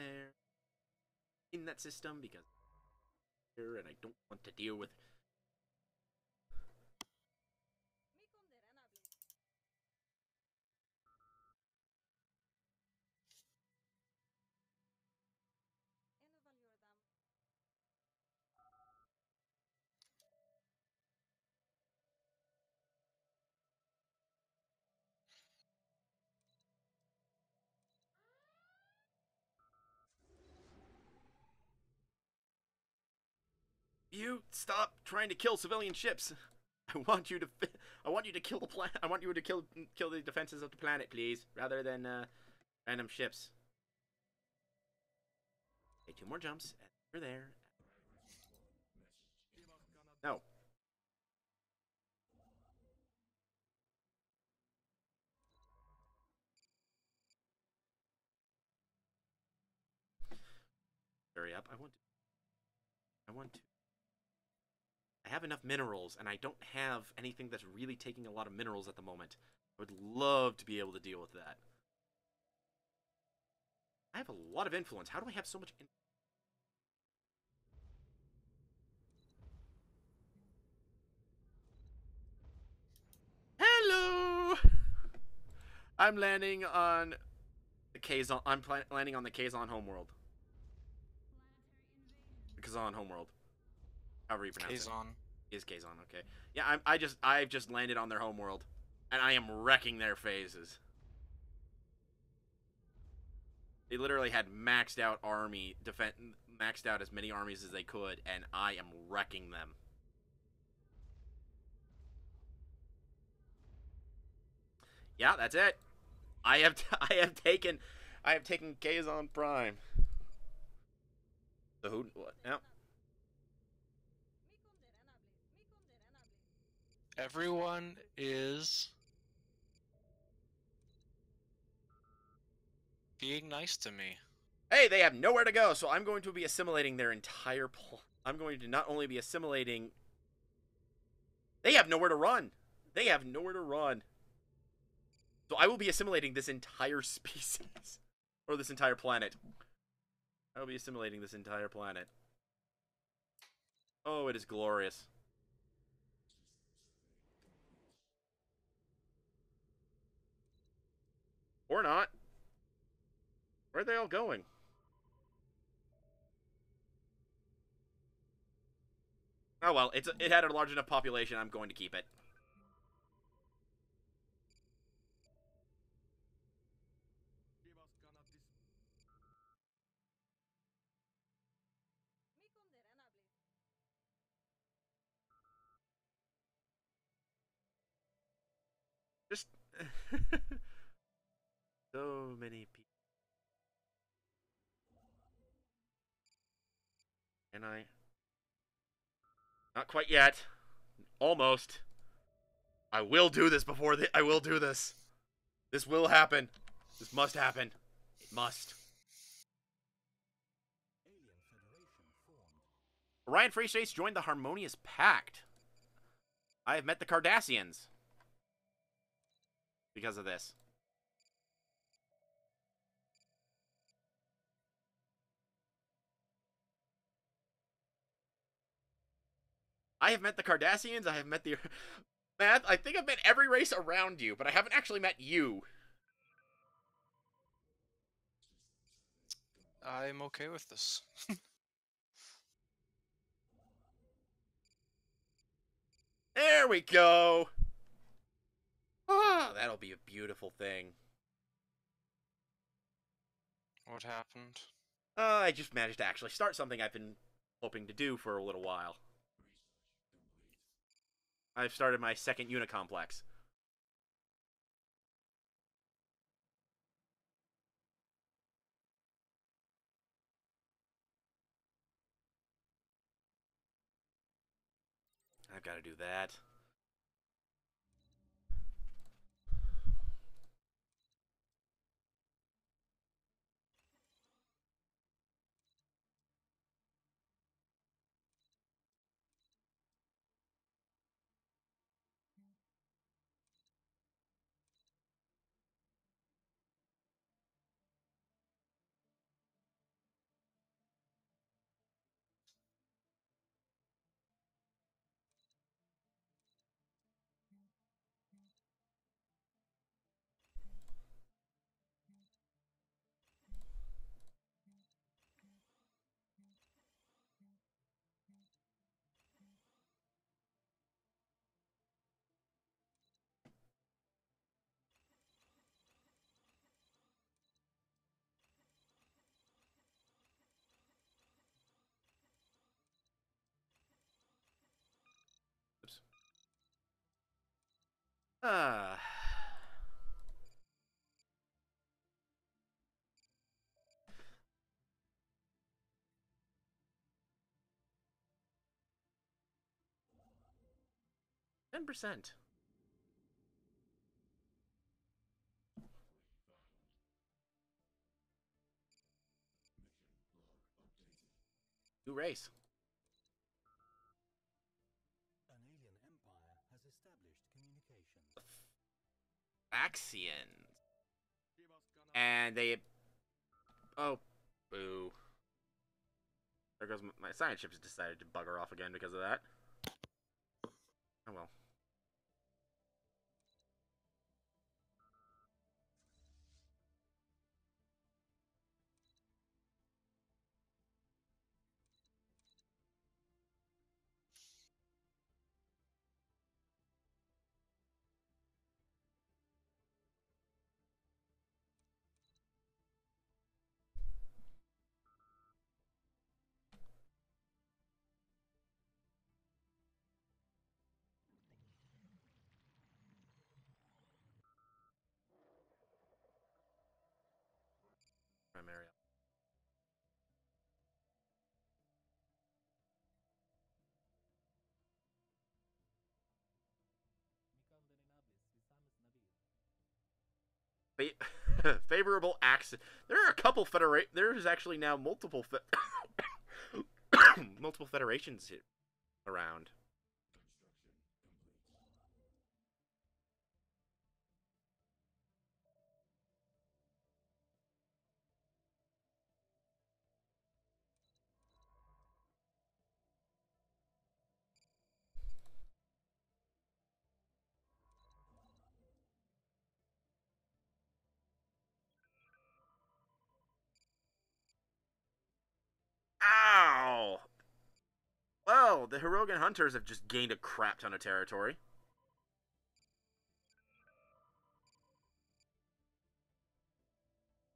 there in that system because here, and I don't want to deal with. You stop trying to kill civilian ships. I want you to. I want you to kill the planet. I want you to kill the defenses of the planet, please, rather than random ships. Okay, 2 more jumps. And you're there. No. Hurry up! I want to. I want to. I have enough minerals, and I don't have anything that's really taking a lot of minerals at the moment. I would love to be able to deal with that. I have a lot of influence. How do I have so much influence? Hello! I'm landing on the Kazon. I'm landing on the Kazon homeworld. The Kazon homeworld. However you pronounce Kazon. it. Is Kazon, okay. Yeah, I've just landed on their homeworld. And I am wrecking their phases. They literally had maxed out army defense, maxed out as many armies as they could, and I am wrecking them. Yeah, that's it. I have taken Kazon Prime. So who? What? Yeah. Everyone is being nice to me. Hey, they have nowhere to go, so I'm going to be assimilating their entire I'm going to not only be assimilating. They have nowhere to run. They have nowhere to run. So I will be assimilating this entire species. Or this entire planet. I will be assimilating this entire planet. Oh, it is glorious. Or not. Where are they all going? Oh well, it had a large enough population, I'm going to keep it. Just so many people. And I not quite yet. Almost. I will do this before I will do this. This will happen. This must happen. It must. Orion Free States joined the Harmonious Pact. I have met the Cardassians. Because of this. I have met the Cardassians. I have met the... Math, I think I've met every race around you, but I haven't actually met you. I'm okay with this. There we go. Ah, that'll be a beautiful thing. What happened? I just managed to actually start something I've been hoping to do for a little while. I've started my second Unicomplex. I've got to do that. Ah. %. New race. An alien empire has established communications. Axians. And they... Oh, boo. There goes my science ship has decided to bugger off again because of that. Oh well. Primary. Favorable accent. There are a couple There's actually now multiple multiple federations around. Ow! Well, the Hirogan Hunters have just gained a crap ton of territory.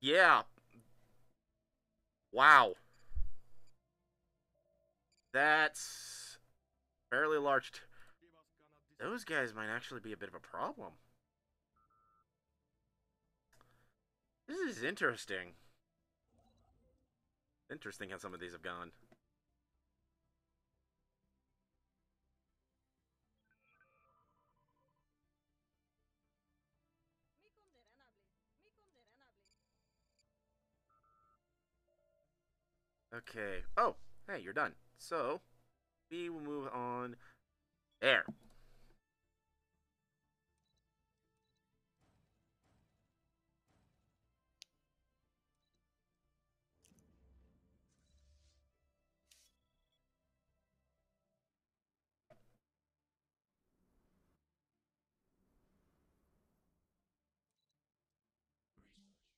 Yeah. Wow. That's fairly large. Those guys might actually be a bit of a problem. This is interesting. Interesting how some of these have gone. Okay. Oh, hey, you're done. So, we will move on. There.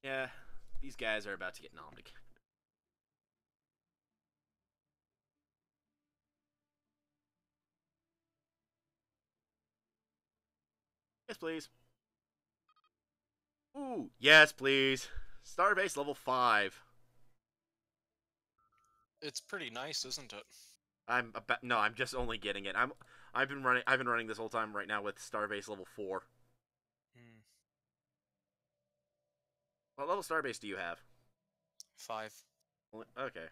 Yeah, these guys are about to get nommed again. Yes, please. Ooh, yes, please. Starbase level 5. It's pretty nice, isn't it? I'm just only getting it. I've been running this whole time right now with Starbase level 4. Hmm. What level Starbase do you have? 5. Okay.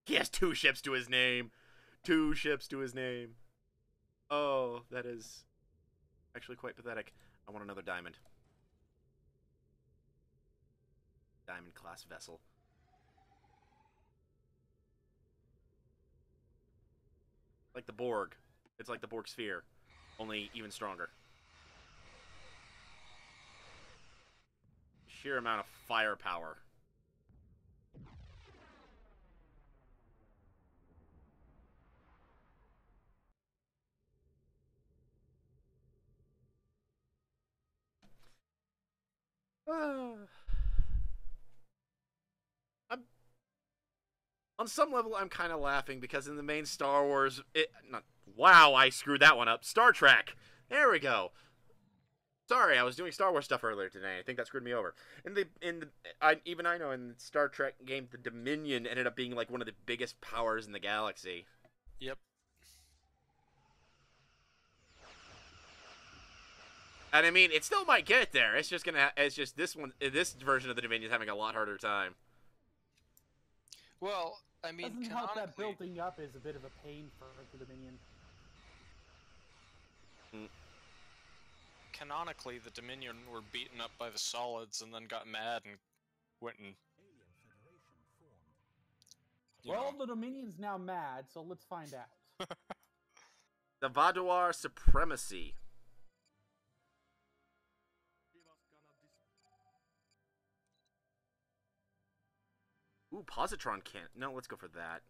He has 2 ships to his name. 2 ships to his name. Oh, that is actually quite pathetic. I want another diamond. Diamond class vessel. Like the Borg. It's like the Borg sphere, only even stronger. Sheer amount of firepower. I'm, on some level, I'm kind of laughing because in the main Star Wars, not Wow, I screwed that one up. Star Trek. There we go. Sorry, I was doing Star Wars stuff earlier today. I think that screwed me over. I know in the Star Trek game, the Dominion ended up being like one of the biggest powers in the galaxy. Yep. And I mean, it still might get there. It's just this version of the Dominion is having a lot harder time. Well, I mean, Doesn't help that canonically, building up is a bit of a pain for the Dominion. canonically, the Dominion were beaten up by the Solids and then got mad and went and. Alien Federation formed. Well, the Dominion's now mad, so let's find out. The Vaduar Supremacy. Ooh, Positron can't. No, let's go for that.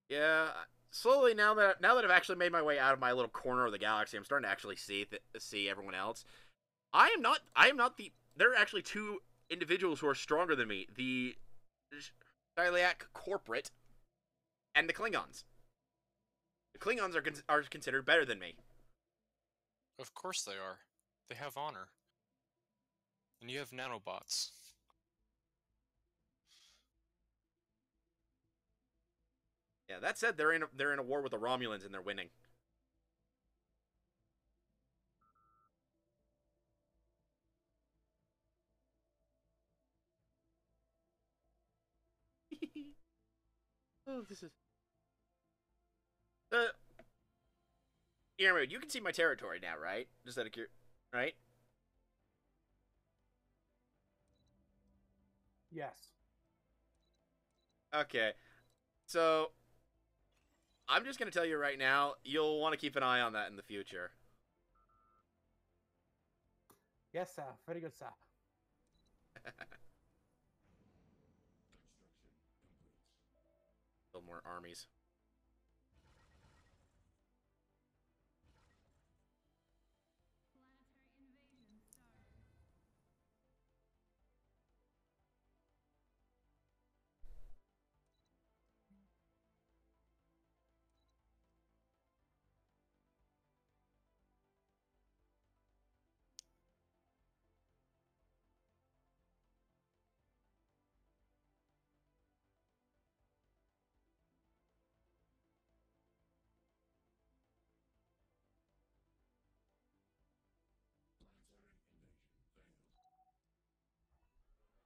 Yeah, slowly now that I've actually made my way out of my little corner of the galaxy, I'm starting to actually see everyone else. I am not the. There are actually two individuals who are stronger than me: the Styliac corporate and the Klingons. The Klingons are considered better than me. Of course they are. They have honor. And you have nanobots. Yeah, that said, they're in a war with the Romulans and they're winning. Oh, this is. You can see my territory now, right? Just out of right? Yes. Okay. So, I'm just going to tell you right now, you'll want to keep an eye on that in the future. Yes, sir. Very good, sir. Build more armies.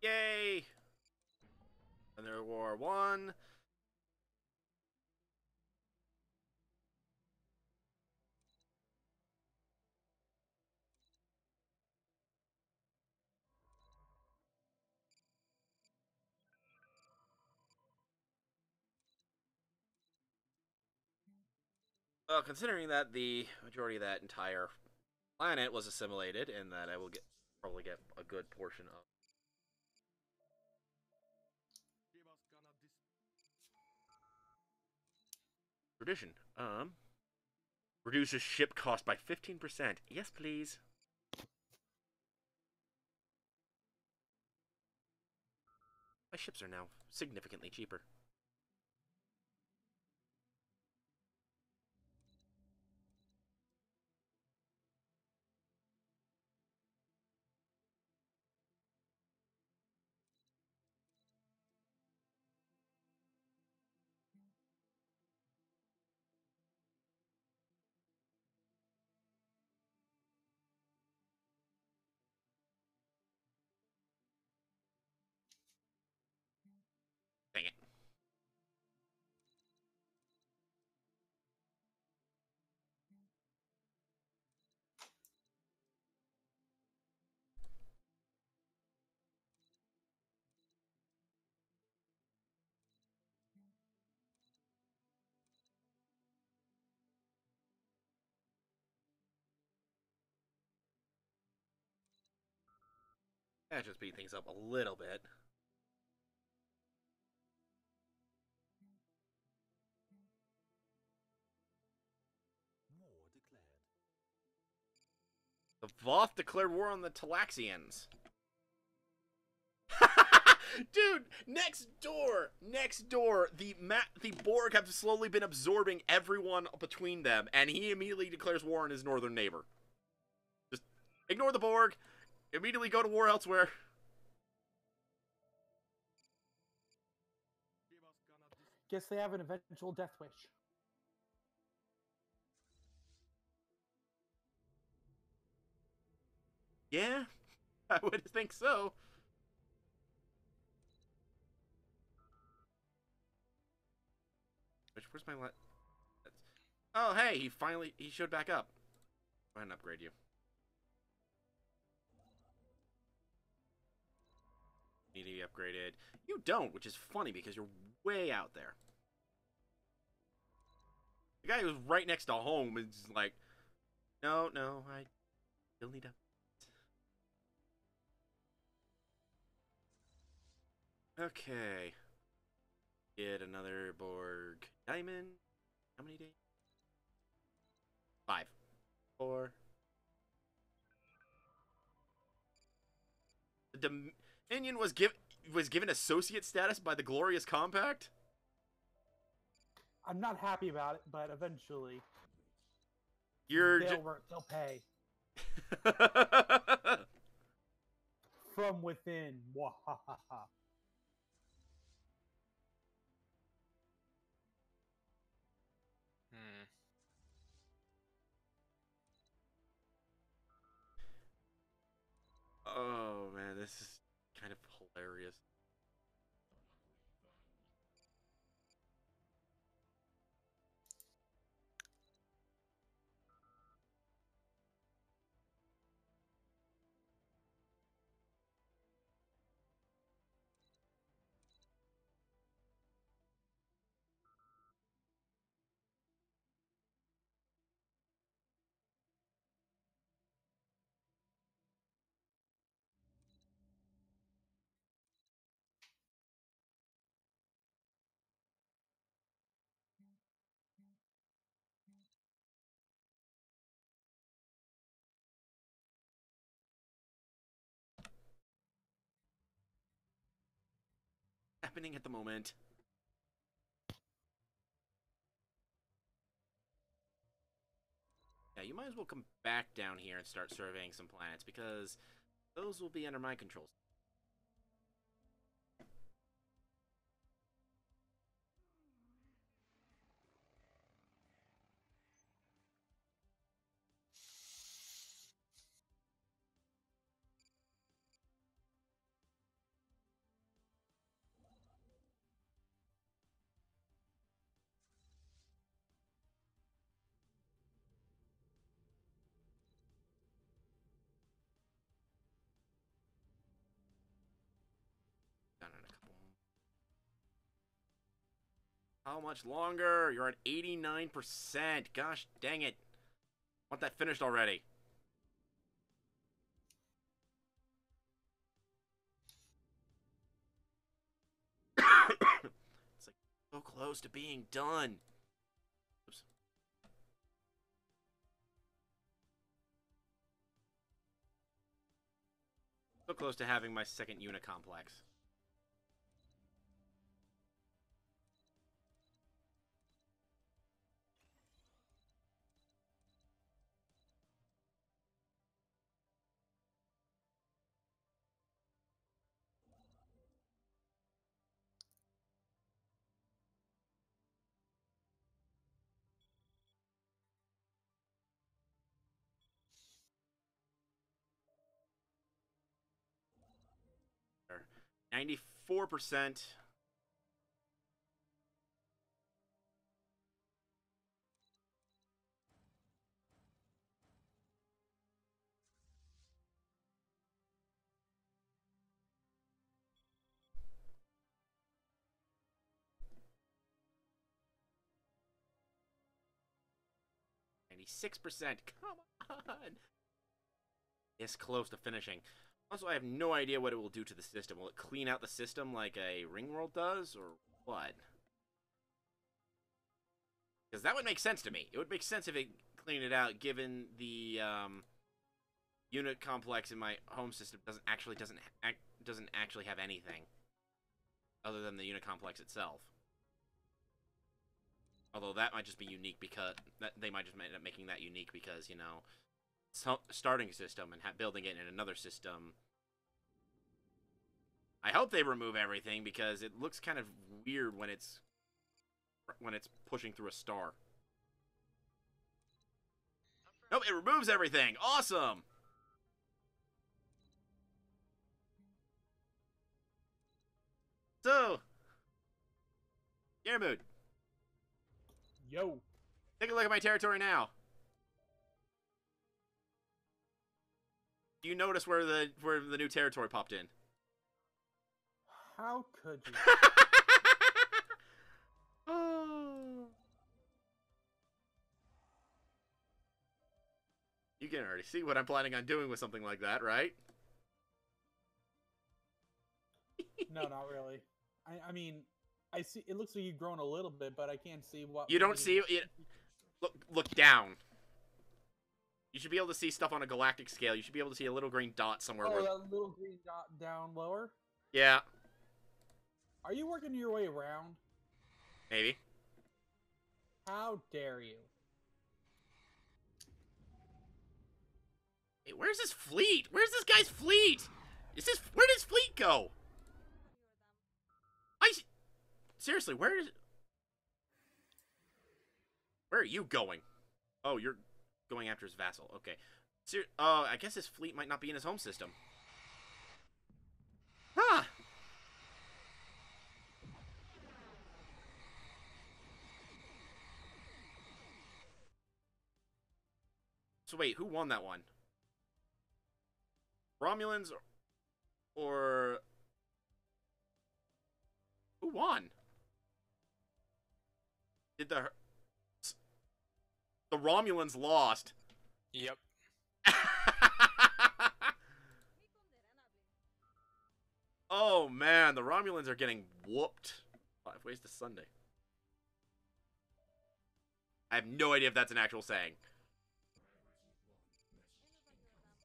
Yay! Another War 1. Well, considering that the majority of that entire planet was assimilated, and that I will probably get a good portion of. Tradition. Reduces ship cost by 15%. Yes, please. My ships are now significantly cheaper. Dang it. That just beat things up a little bit. War declared. The Voth declared war on the Talaxians. Dude, next door, the Borg have slowly been absorbing everyone between them, and he immediately declares war on his northern neighbor. Just ignore the Borg, immediately go to war elsewhere. Guess they have an eventual death wish. Yeah, I would think so. Where's my Oh, hey, he showed back up. Go ahead and upgrade you. Need to be upgraded. You don't, which is funny because you're way out there. The guy who's right next to home is like, no, I still need to. Okay. Get another Borg diamond. How many days? 5. 4. The Dominion was given associate status by the Glorious Compact? I'm not happy about it, but eventually they'll pay from within. Wahahaha. Oh man, this is kind of hilarious. Happening at the moment. Yeah, you might as well come back down here and start surveying some planets, because those will be under my control. Done in a couple. How much longer? You're at 89%. Gosh dang it. I want that finished already. It's like so close to being done. Oops. So close to having my second unit complex. There. 94%. %. Come on. It's close to finishing. Also, I have no idea what it will do to the system. Will it clean out the system like a Ringworld does, or what? Because that would make sense to me. It would make sense if it cleaned it out, given the unit complex in my home system doesn't actually have anything other than the unit complex itself. Although that might just be unique because they might just end up making that unique because, you know, starting a system and building it in another system. I hope they remove everything because it looks kind of weird when it's pushing through a star. Nope, it removes everything. Awesome. So, Yermud, Yo. take a look at my territory now. You notice where the new territory popped in? How could you? Oh. You can already see what I'm planning on doing with something like that, right? No, not really. I mean, I see. It looks like you've grown a little bit, but I can't see what. You don't see it. Look down. You should be able to see stuff on a galactic scale. You should be able to see a little green dot somewhere. Oh, that little green dot down lower. Yeah. Are you working your way around? Maybe. How dare you? Hey, where's his fleet? Where's this guy's fleet? Where does fleet go? Seriously, where are you going? Oh, you're going after his vassal. Okay. I guess his fleet might not be in his home system. Huh. So wait, who won that one? Romulans or who won? Did the Romulans lost? Yep. Oh man, the Romulans are getting whooped. 5 ways to Sunday. I have no idea if that's an actual saying.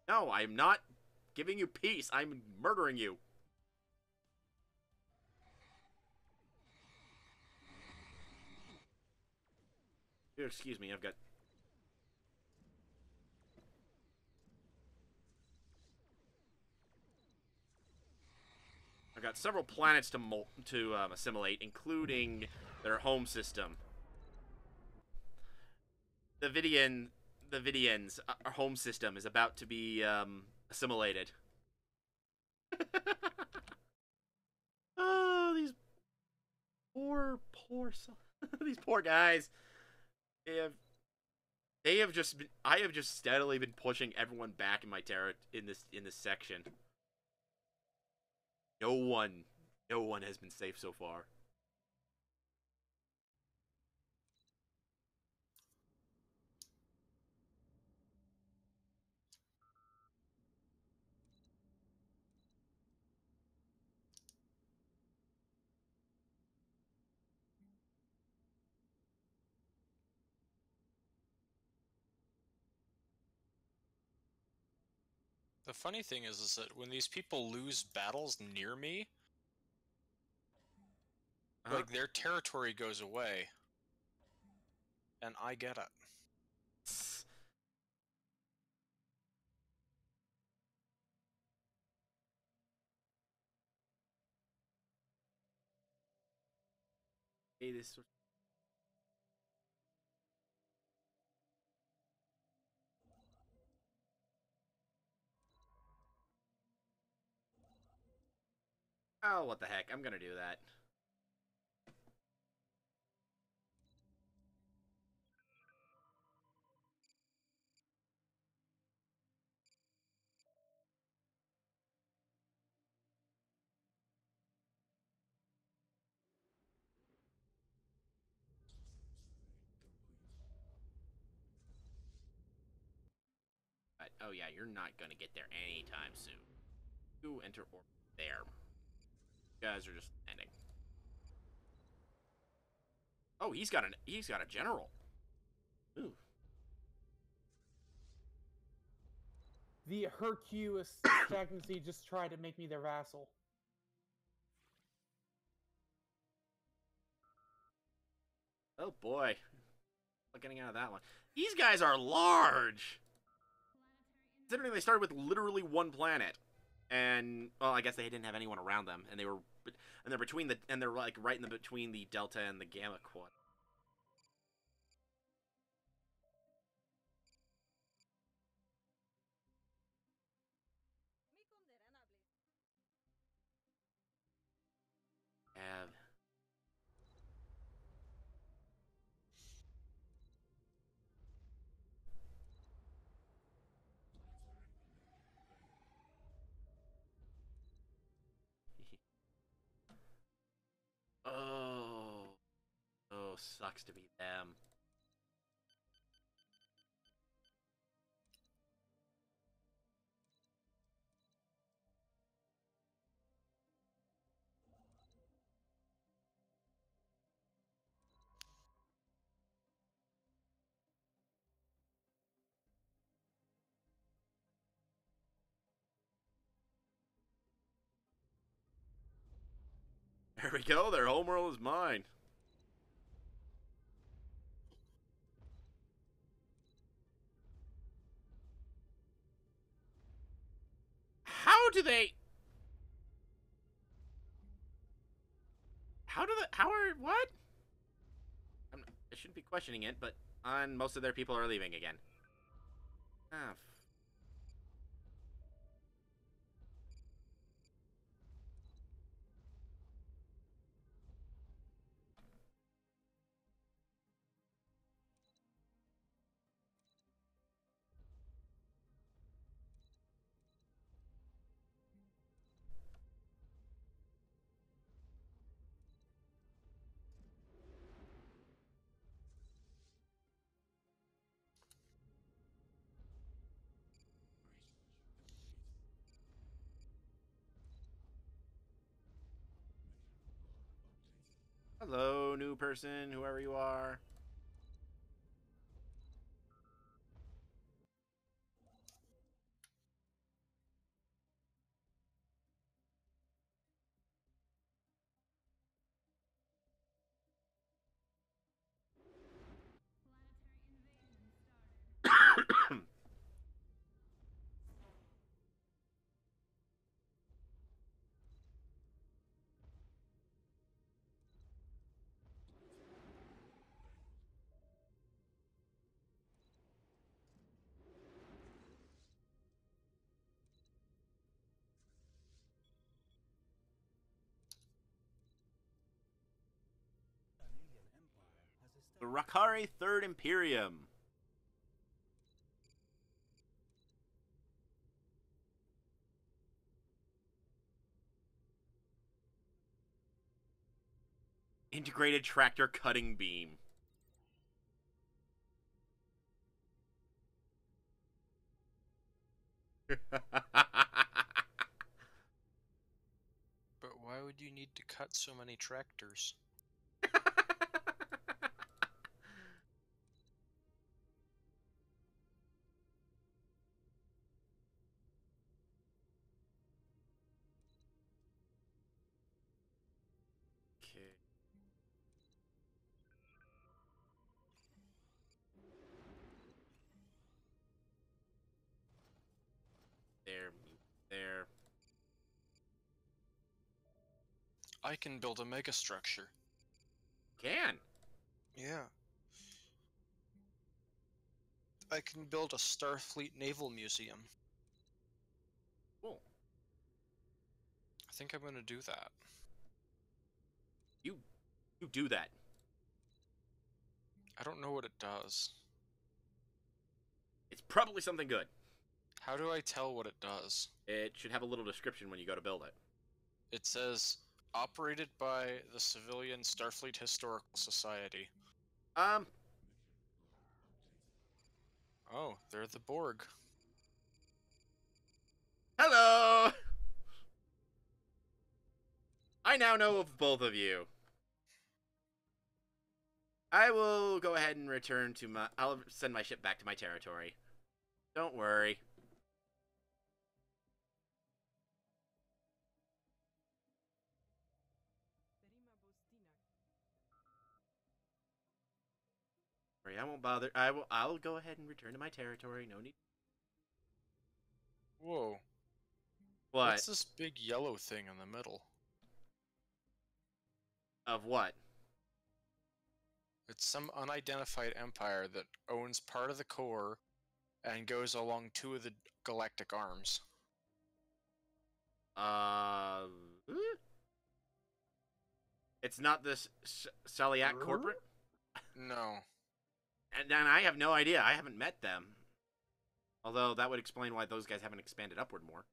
No, I'm not giving you peace. I'm murdering you. Excuse me, I've got several planets to assimilate, including their home system. The Vidians, our home system, is about to be assimilated. Oh, these poor these poor guys. I have just steadily been pushing everyone back in my in this section. No one has been safe so far. The funny thing is that when these people lose battles near me, like their territory goes away, and I get it. Hey, this. Oh, what the heck? I'm gonna do that. But, oh yeah, you're not gonna get there anytime soon. You enter orbit there. You guys are just landing. Oh, he's got a general. Ooh. the Hercules stagnancy just tried to make me their vassal. Oh boy. Not getting out of that one. These guys are large! Considering they started with literally one planet. And, well, I guess they didn't have anyone around them. And they're between the, and they're like right in the between the Delta and the Gamma quad. Have... Oh. Oh, sucks to be them. There we go, their homeworld is mine. How do they... How are... What? I shouldn't be questioning it, but most of their people are leaving again. Ah, hello, new person, whoever you are. An alien empire has The established... Rakari Third Imperium. Integrated tractor cutting beam. But why would you need to cut so many tractors? Okay. There. I can build a megastructure. Can. Yeah. I can build a Starfleet Naval Museum. Cool. I think I'm gonna do that. You do that. I don't know what it does. It's probably something good. How do I tell what it does? It should have a little description when you go to build it. It says, operated by the Civilian Starfleet Historical Society. Oh, they're the Borg. Hello! I now know of both of you. I will go ahead and return to my... I'll send my ship back to my territory. Don't worry. Sorry, I won't bother. I'll go ahead and return to my territory. No need. Whoa. What? What's this big yellow thing in the middle? Of what? It's some unidentified empire that owns part of the core and goes along 2 of the galactic arms. It's not this Celiac corporate? No. And I have no idea. I haven't met them. Although that would explain why those guys haven't expanded upward more.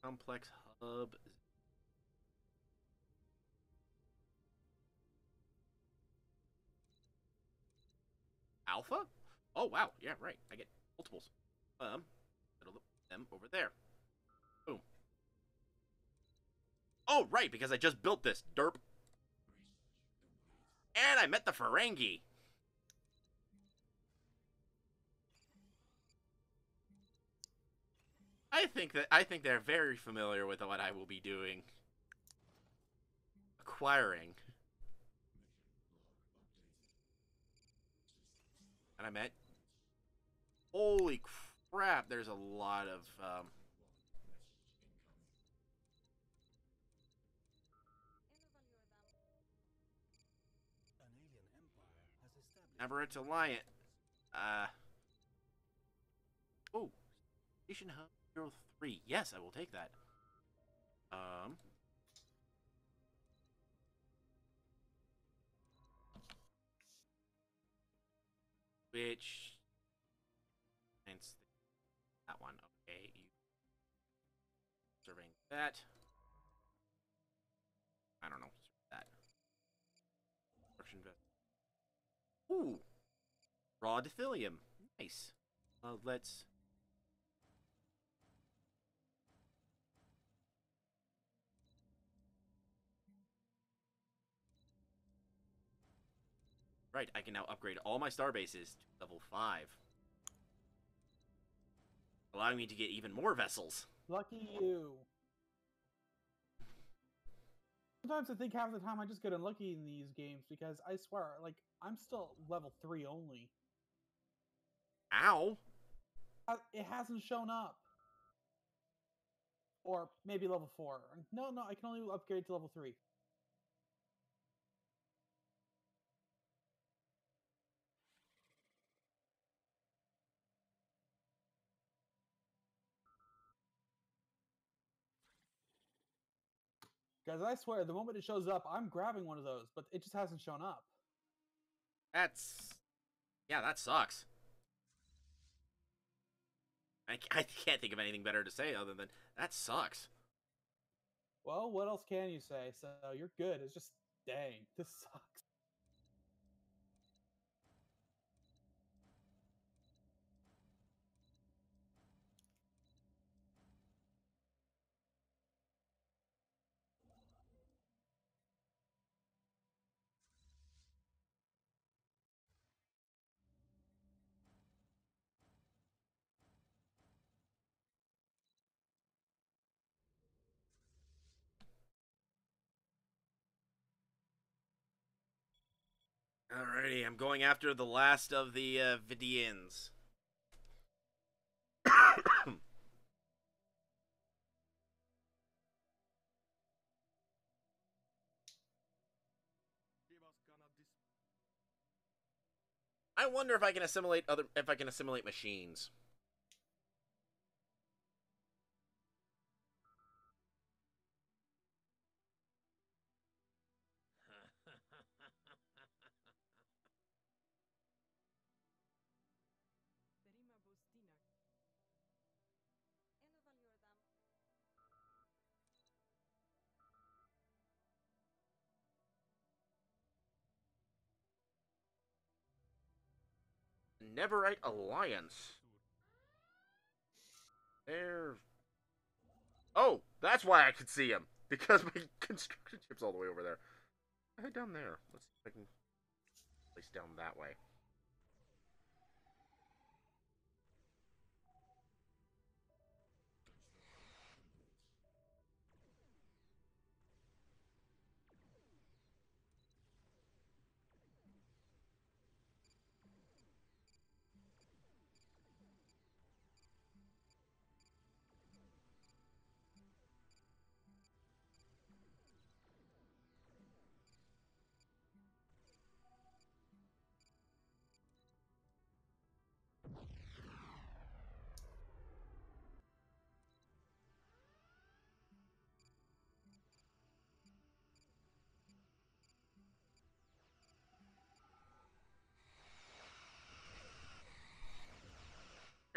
Complex hub. Alpha? Oh, wow. Yeah, right. I get multiples. Settle them over there. Boom. Oh, right, because I just built this. Derp. And I met the Ferengi. I think they're very familiar with what I will be doing. Acquiring. And I met... Holy crap, there's a lot of... An alien empire has established. Aberrant Alliance. Oh. Station Hub 03. Yes, I will take that. Which... That one. Okay. You surveying that. I don't know. That. Construction vessel. Ooh. Raw Dithilium. Nice. Let's... Right, I can now upgrade all my star bases to level 5. Allowing me to get even more vessels. Lucky you. Sometimes I think half the time I just get unlucky in these games because I swear, like, I'm still level 3 only. Ow! It hasn't shown up. Or maybe level 4. No, I can only upgrade to level 3. Guys, I swear, the moment it shows up, I'm grabbing one of those, but it just hasn't shown up. That's... Yeah, that sucks. I can't think of anything better to say other than, that sucks. Well, what else can you say? So, you're good. It's just, dang, this sucks. Alrighty, I'm going after the last of the Vidians. I wonder if I can assimilate machines. Neverite Alliance. There. Oh, that's why I could see him. Because my construction ship's all the way over there. Head down there. Let's see if I can place down that way.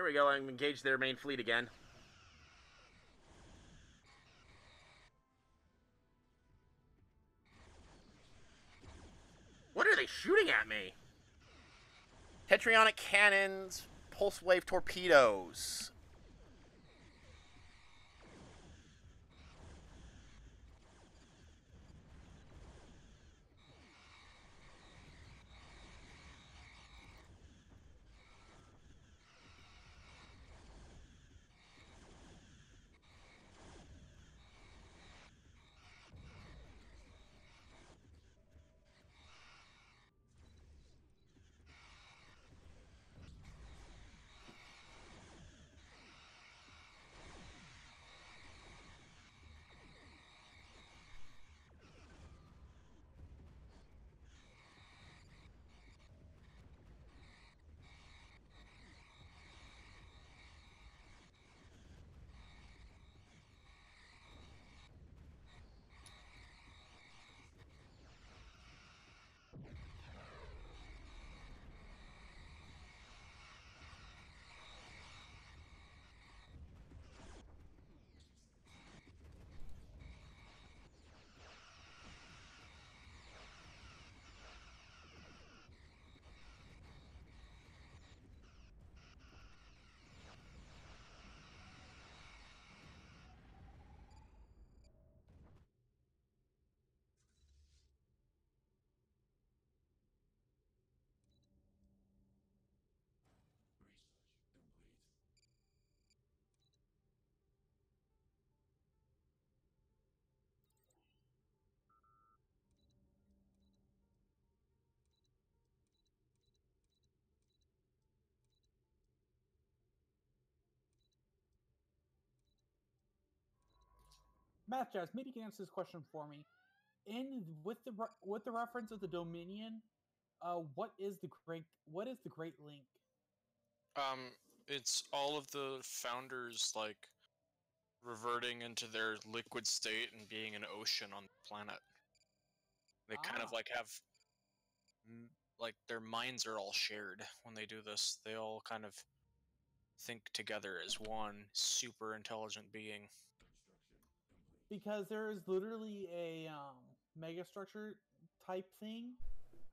we go. I'm engaged their main fleet again. What are they shooting at me? Tetrionic cannons, pulse wave torpedoes. Matt Jazz, maybe you can answer this question for me. With the reference of the Dominion, what is the Great Link? It's all of the founders like reverting into their liquid state and being an ocean on the planet. They kind of like have like their minds are all shared when they do this. They all kind of think together as one super intelligent being. Because there is literally a mega structure type thing.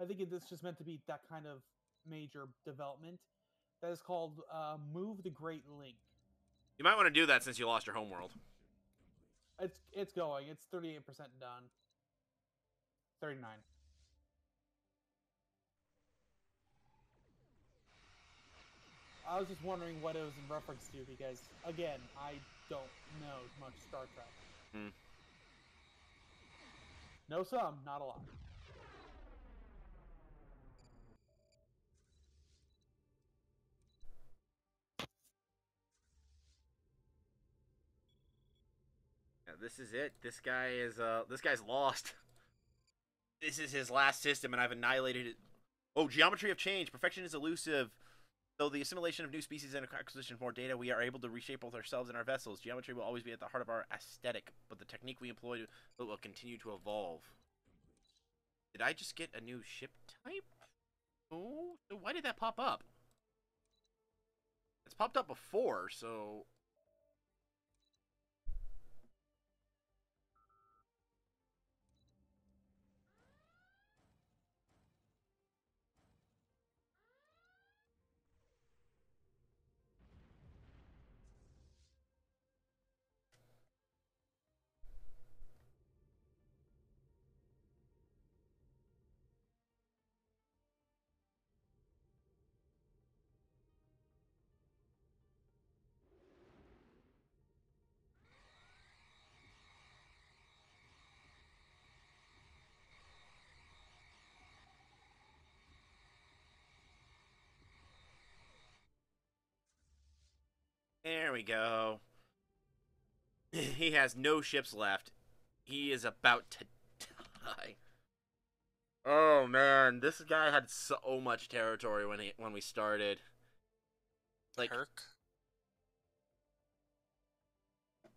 I think this just meant to be that kind of major development that is called Move the Great Link. You might want to do that since you lost your homeworld. It's going. It's 38% done. 39. I was just wondering what it was in reference to because, again, I don't know much Star Trek. Know some, not a lot. Yeah, this is it. This guy's lost. This is his last system, and I've annihilated it. Oh, geometry of change. Perfection is elusive. Though the assimilation of new species and acquisition of more data, we are able to reshape both ourselves and our vessels. Geometry will always be at the heart of our aesthetic, but the technique we employ will continue to evolve. Did I just get a new ship type? Oh, so why did that pop up? It's popped up before, so... There we go. He has no ships left. He is about to die. Oh man, this guy had so much territory when we started. Like Kirk?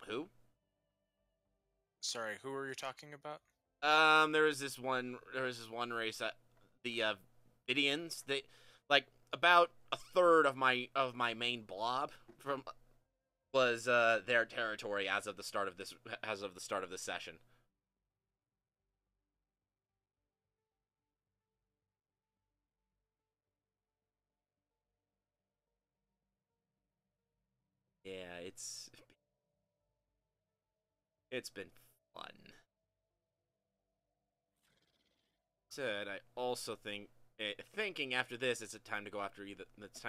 Who? Sorry, who are you talking about? There was this one race that the Vidians, they like about a third of my main blob from was their territory as of the start of this session. Yeah, it's been fun. Said I also thinking after this it's time to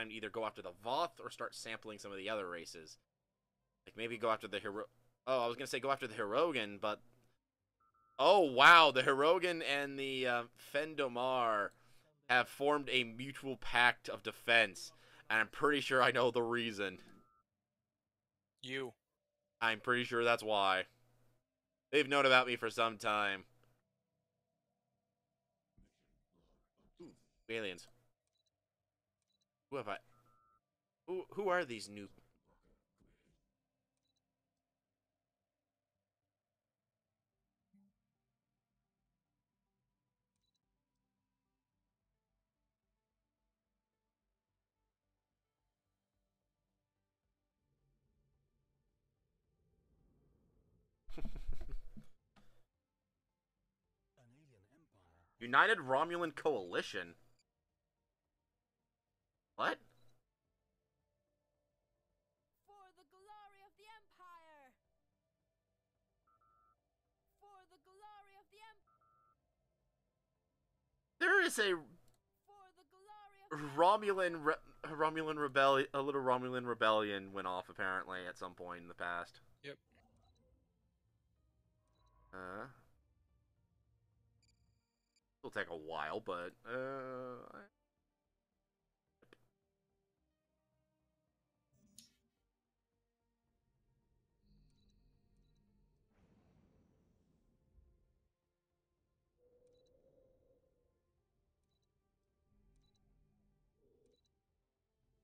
either go after the Voth or start sampling some of the other races. Like maybe go after the Hero. Oh, I was gonna say go after the Hirogan, but oh wow, the Hirogan and the Fendomar have formed a mutual pact of defense, and I'm pretty sure I know the reason. You. I'm pretty sure that's why. They've known about me for some time. Ooh, aliens. Who have I? Who are these new? An alien empire. United Romulan Coalition? What? For the glory of the Empire! For the glory of the Empire! There is a For the glory of the Romulan rebellion. A little Romulan rebellion went off apparently at some point in the past. Yep. It'll take a while, but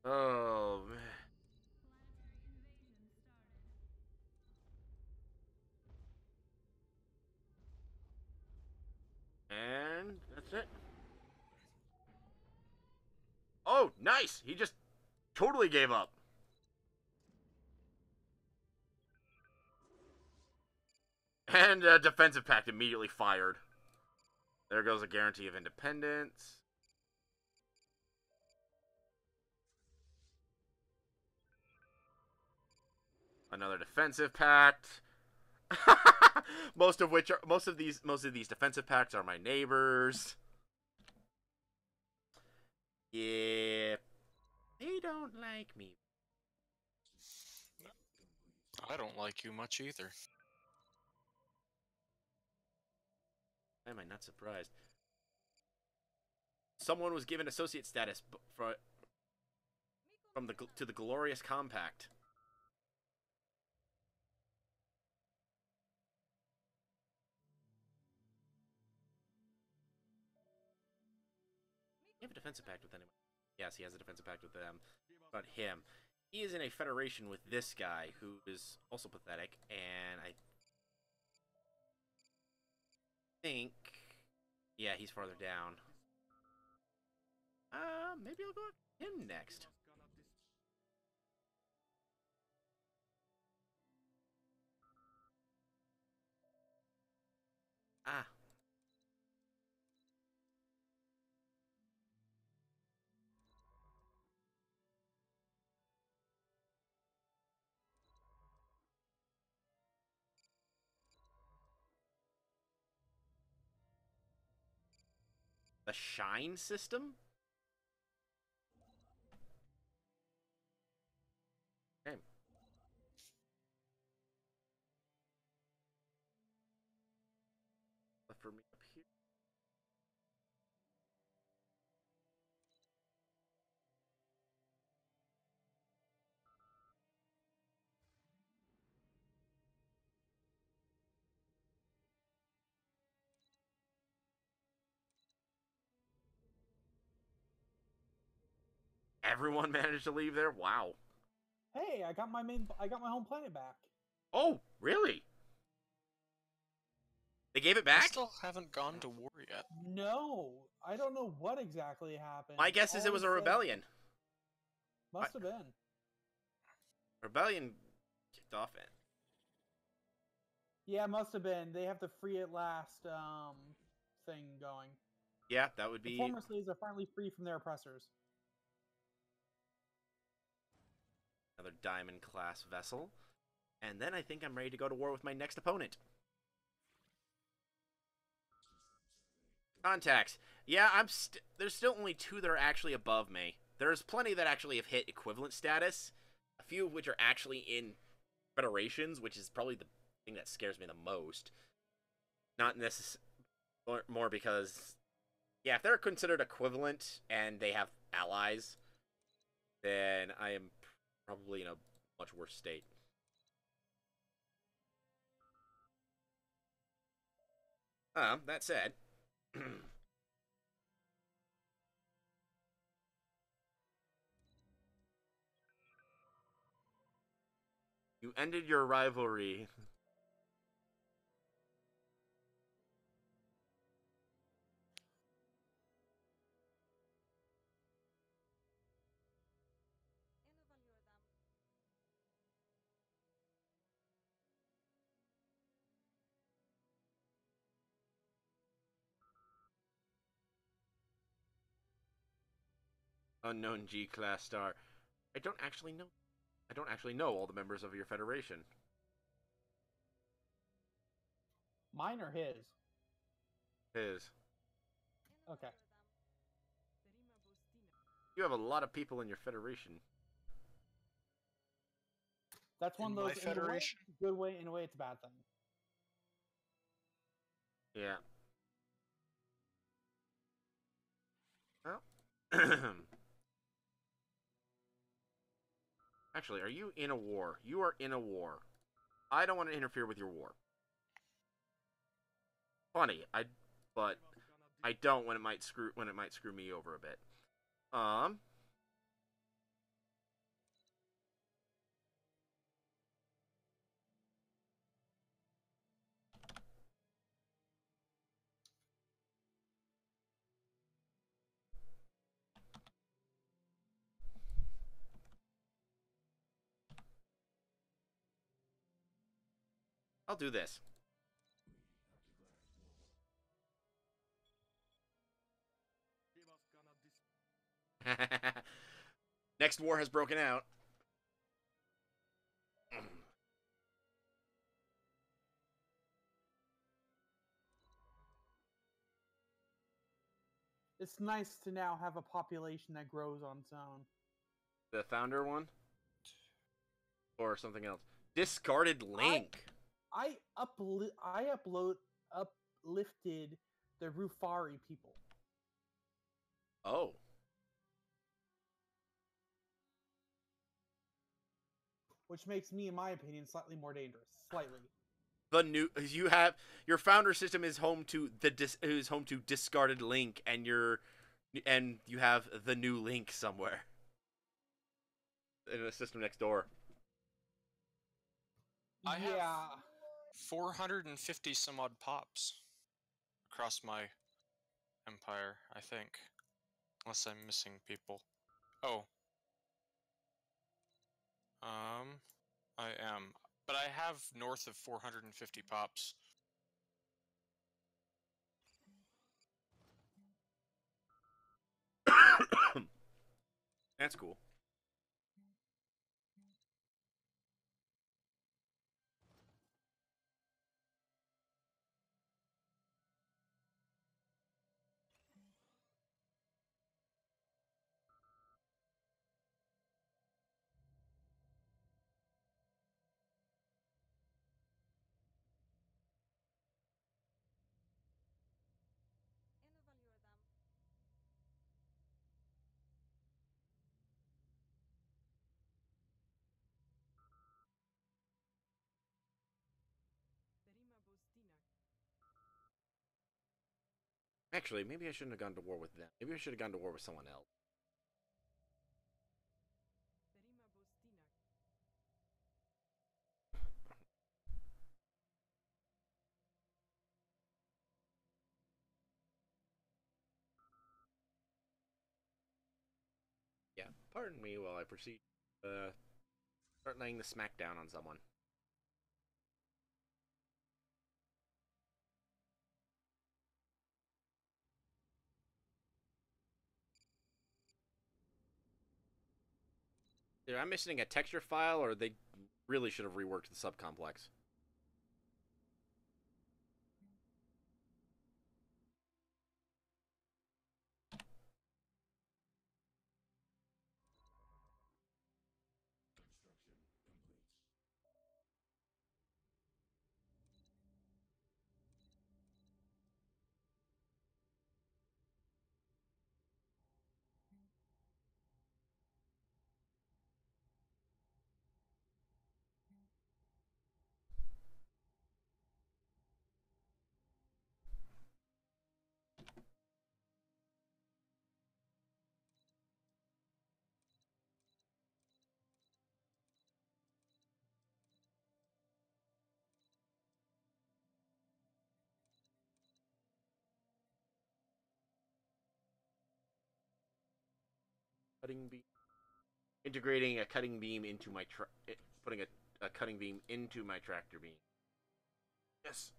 oh man. And that's it. Oh, nice! He just totally gave up. And defensive pact immediately fired. There goes a guarantee of independence. Another defensive pact. most of these defensive pacts are my neighbors. Yeah, they don't like me. I don't like you much either. Why am I not surprised? Someone was given associate status to the Glorious Compact. You have a defensive pact with anyone? Yes, he has a defensive pact with them. But him. He is in a federation with this guy, who is also pathetic, and I think... Yeah, he's farther down. Maybe I'll go after him next. Ah. The Shine system? Okay. Left for me up here. Everyone managed to leave there? Wow. Hey, I got my home planet back. Oh, really? They gave it I back? still haven't gone to war yet. No, I don't know what exactly happened. My guess is All it was a said- rebellion. Must have been. Rebellion kicked off it. Yeah, must have been. They have the free at last thing going. Yeah, that would The be... former slaves are finally free from their oppressors. Another Diamond-class vessel. And then I think I'm ready to go to war with my next opponent. Contacts. Yeah, there's still only 2 that are actually above me. There's plenty that actually have hit equivalent status. A few of which are actually in federations, which is probably the thing that scares me the most. Not necessarily... More because... Yeah, if they're considered equivalent and they have allies, then I am probably in a much worse state. That said... You ended your rivalry. Unknown G-class star. I don't actually know. I don't actually know all the members of your federation. Mine or his? His. Okay. You have a lot of people in your federation. That's one In of my those in a way, federation? good way, in a way it's a bad thing. Yeah. Well. Actually, are you in a war? You are in a war. I don't want to interfere with your war. Funny, but I don't when it might screw me over a bit. I'll do this. Next war has broken out. It's nice to now have a population that grows on its own. The founder one? Or something else. Discarded link. I uplifted the Rufari people. Oh. Which makes me, in my opinion, slightly more dangerous. Slightly. Your founder system is home to discarded link, and you have the new link somewhere in the system next door. I have 450 some odd pops across my empire, I think. Unless I'm missing people. Oh. I am. But I have north of 450 pops. That's cool. Actually, maybe I shouldn't have gone to war with them. Maybe I should have gone to war with someone else. Yeah, Pardon me while I proceed. Start laying the smack down on someone. Am I missing a texture file, or they really should have reworked the subcomplex? Cutting beam. Integrating a cutting beam into my putting a cutting beam into my tractor beam. Yes.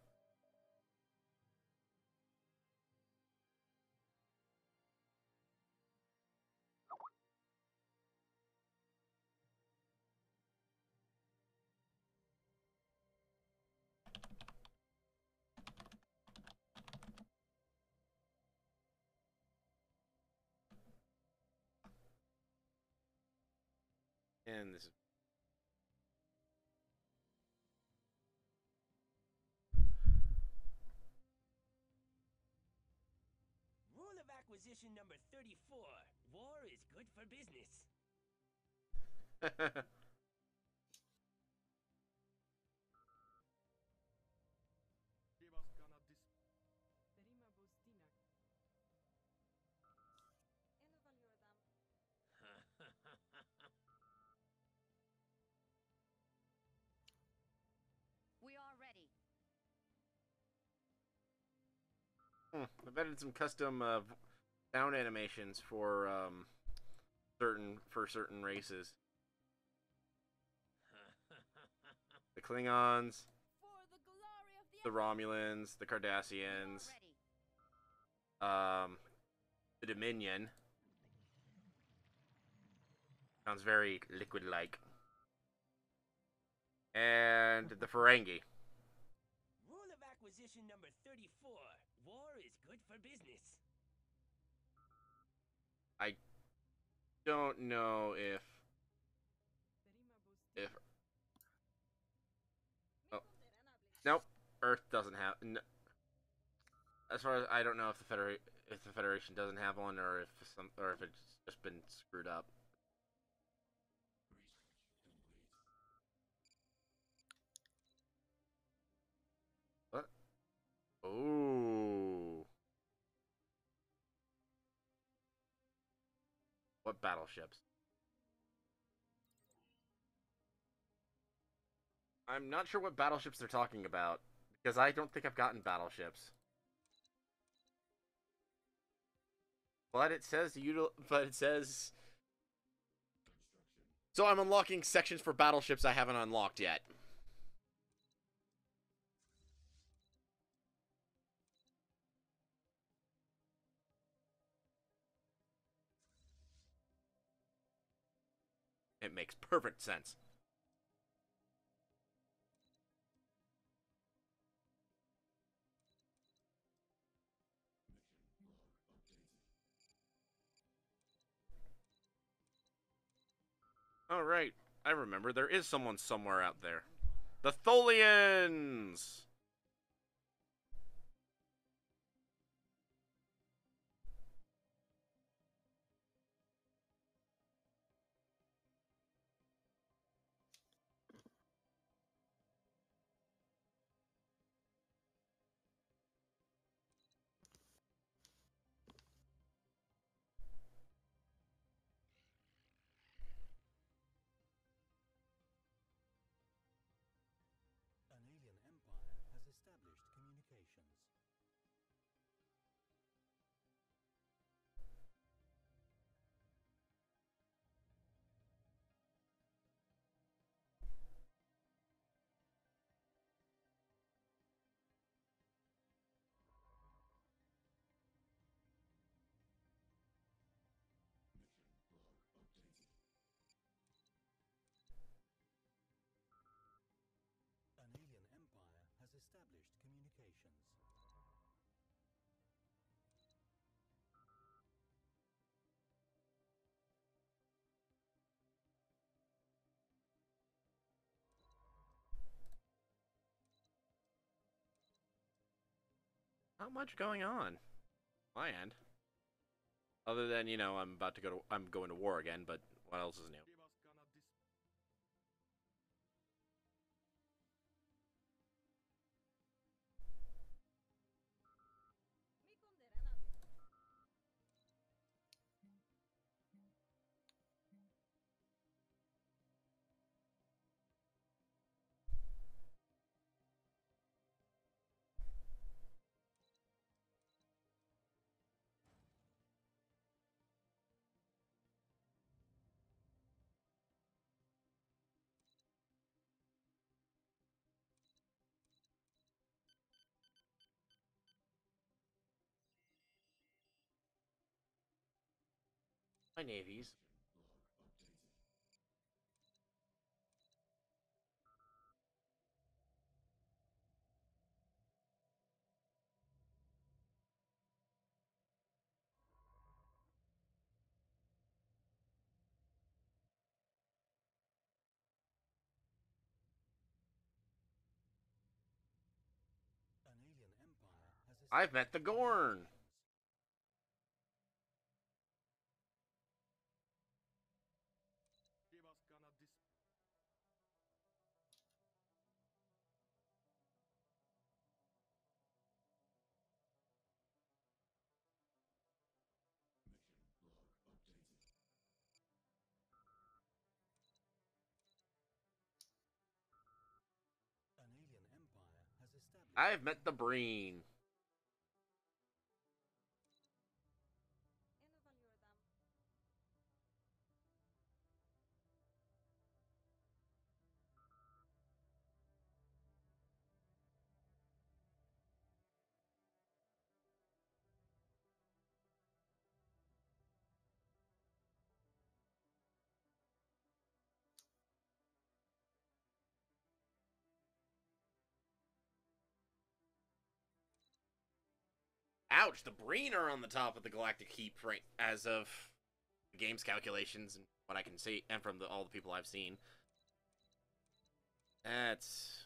And this is Rule of acquisition number 34. War is good for business. We are ready. I've added some custom sound animations for certain races. The Klingons, For the glory of the Romulans, the We are Cardassians, ready. the Dominion. Sounds very liquid-like. And the Ferengi. Rule of acquisition number 34. War is good for business. I don't know if oh, nope, Earth doesn't have. No, as far as I don't know if the Federation doesn't have one, or if it's just been screwed up. What? Ooh. What battleships? I'm not sure what battleships they're talking about, because I don't think I've gotten battleships. But it says so I'm unlocking sections for battleships I haven't unlocked yet. It makes perfect sense. All right, I remember there is someone somewhere out there. The Tholians! An alien empire Not much going on. My end. Other than, I'm going to war again, but what else is new? My navies. An alien empire has I've met the Gorn. An alien empire has established. I've met the Breen. Ouch, the Breen are on the top of the galactic heap right as of the game's calculations and what I can see, and from all the people I've seen. That's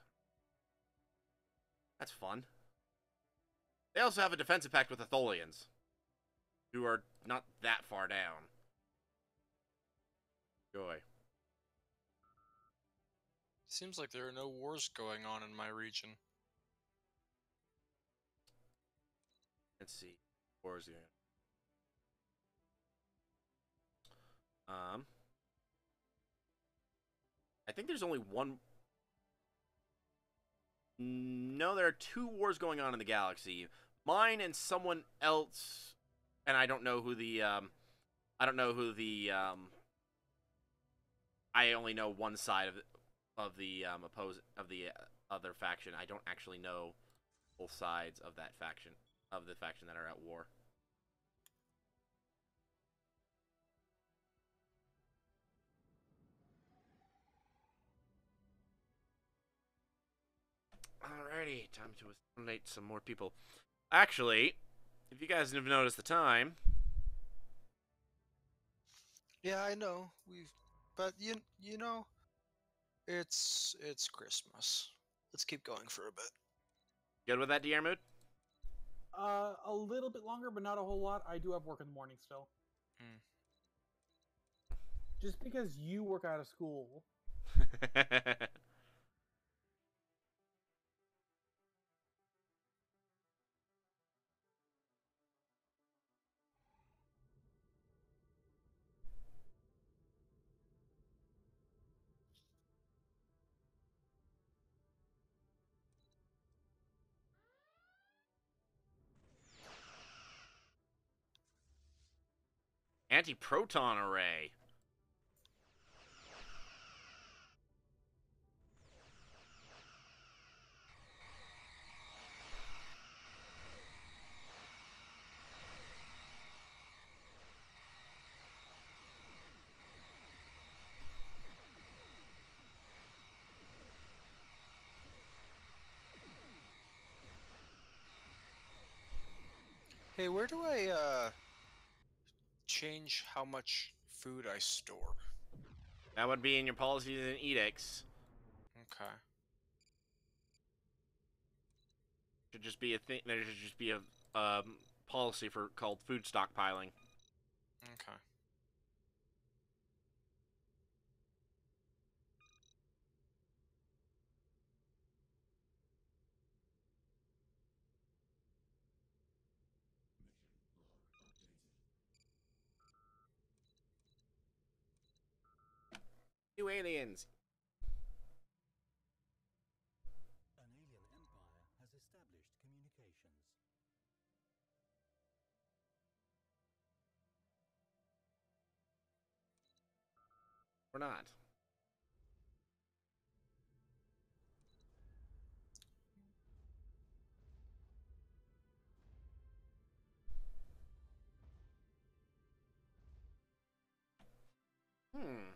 fun. They also have a defensive pact with the Tholians, who are not that far down. Joy. Seems like there are no wars going on in my region. Let's see. Wars here. I think there's only one. No, there are 2 wars going on in the galaxy. Mine and someone else, and I don't know who the. I only know one side of the other faction. I don't actually know both sides of that faction, of the faction that are at war. Alrighty, time to assimilate some more people. Actually, if you guys have noticed the time, Yeah, I know. But you know, it's Christmas. Let's keep going for a bit. good with that, Diarmuid? A little bit longer, but not a whole lot. I do have work in the morning still. Hmm. Just because you work out of school. Anti-proton array. Hey, where do I change how much food I store? That would be in your policies and edicts. Okay. Should just be a thing. There should just be a policy for called food stockpiling. Okay. New aliens. An alien empire has established communications. Or not. Hmm.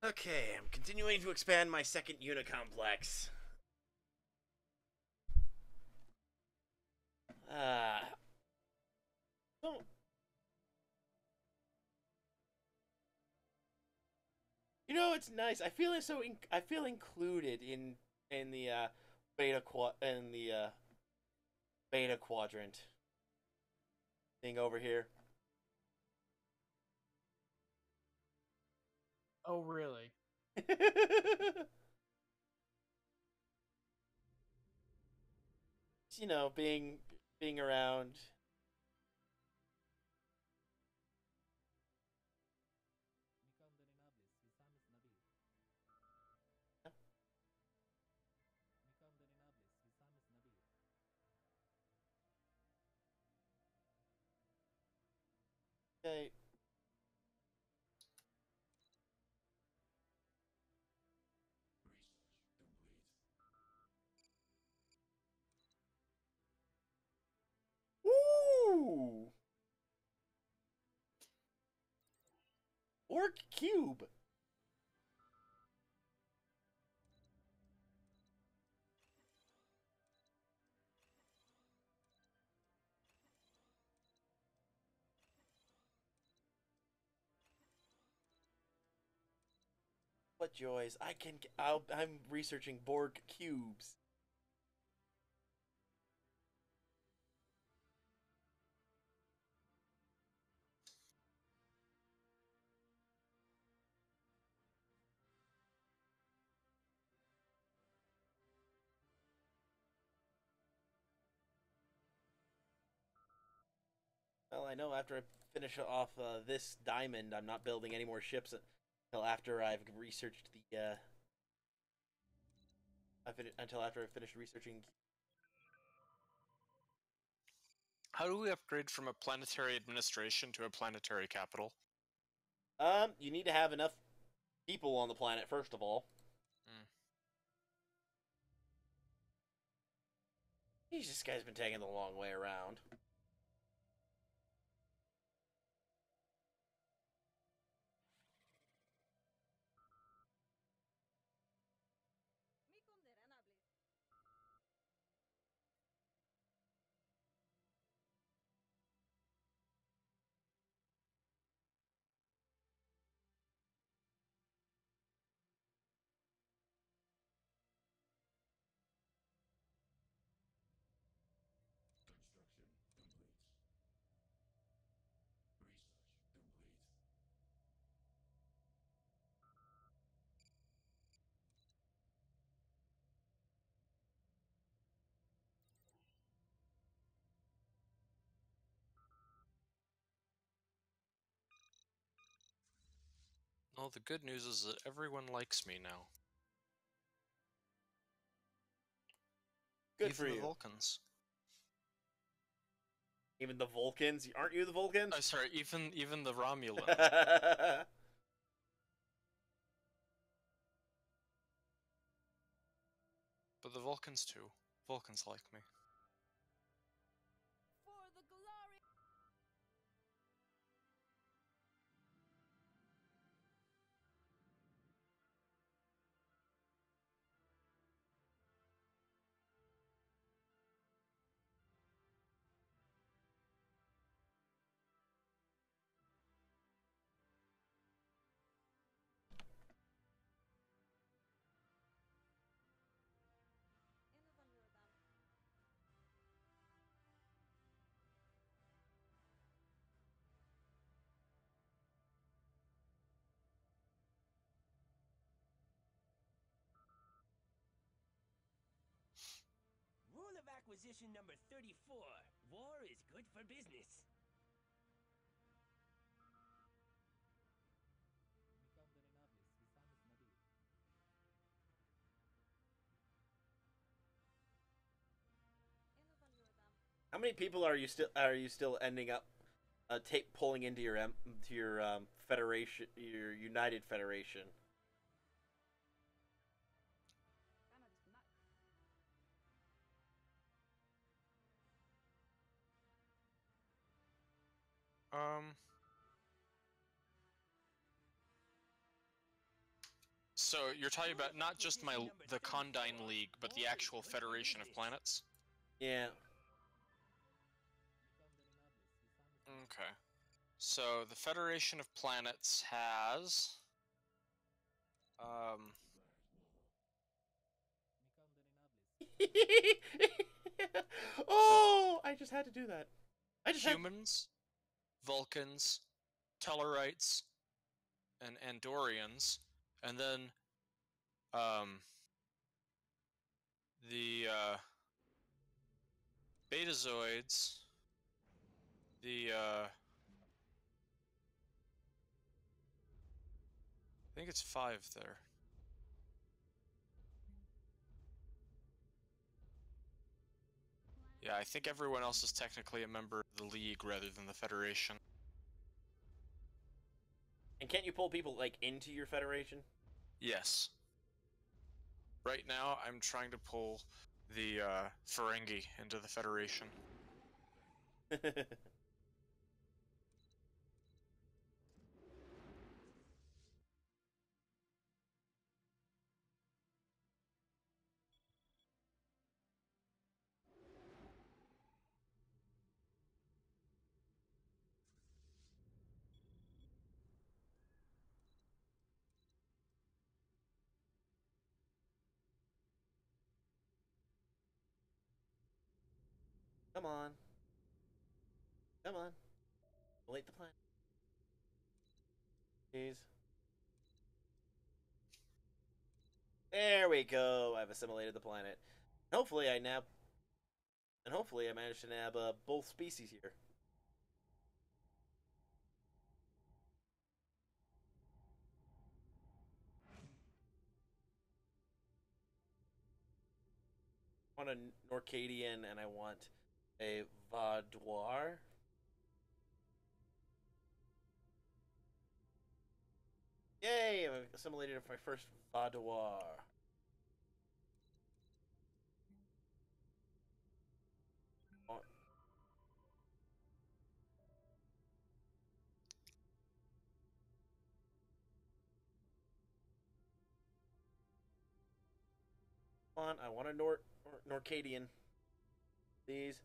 Okay, I'm continuing to expand my second unicomplex. So, you know, it's nice. I feel I feel included in the beta quadrant thing over here. Oh, really? You know, being around. Okay. Ooh! Orc cube. What joys! I'm researching Borg cubes. Well, I know after I finish off this diamond, I'm not building any more ships until after I've researched the. Until after I've finished researching. How do we upgrade from a planetary administration to a planetary capital? You need to have enough people on the planet first of all. Jeez, this guy's been taking the long way around. Well, the good news is that everyone likes me now. Good Even for the you. Vulcans. Even the Vulcans? Aren't you the Vulcans? Sorry, even the Romulan. But the Vulcans too. Vulcans like me. For the glory. acquisition number 34. War is good for business. How many people are you still ending up pulling into your federation, your United Federation? So you're talking about not just the Condyne League, but the actual Federation of Planets? Yeah. Okay. So the Federation of Planets has Oh, I just had to do that. humans, Vulcans, Tellarites, and Andorians, and then the Betazoids, the I think it's 5 there. Yeah, I think everyone else is technically a member of the League rather than the Federation. And can't you pull people like into your federation? Yes. Right now, I'm trying to pull the Ferengi into the Federation. Come on. Come on. Delete the planet. Please. There we go. I've assimilated the planet. Hopefully I managed to nab both species here. I want a Norcadian and I want a Vaudoir. Yay! I've assimilated my first Vaudoir. I want a Norcadian. Please.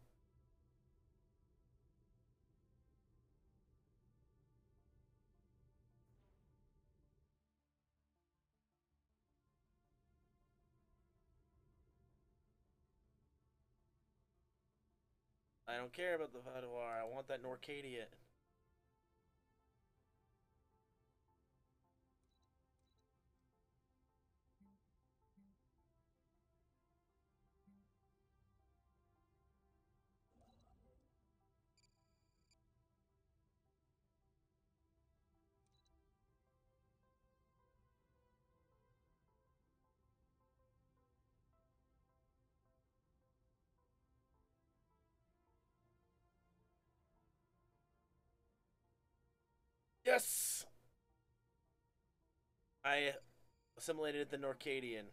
I don't care about the Vaudoir. I want that Norcadian. Yes! I assimilated the Norcadian.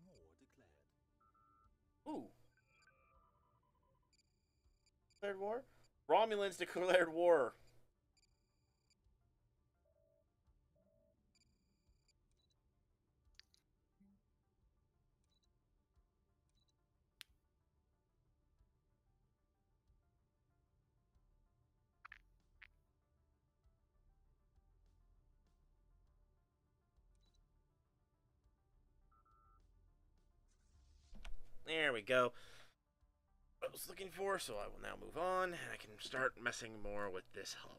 War declared. Ooh. Declared war? Romulans declared war. There we go. What I was looking for, so I will now move on, and I can start messing more with this hub.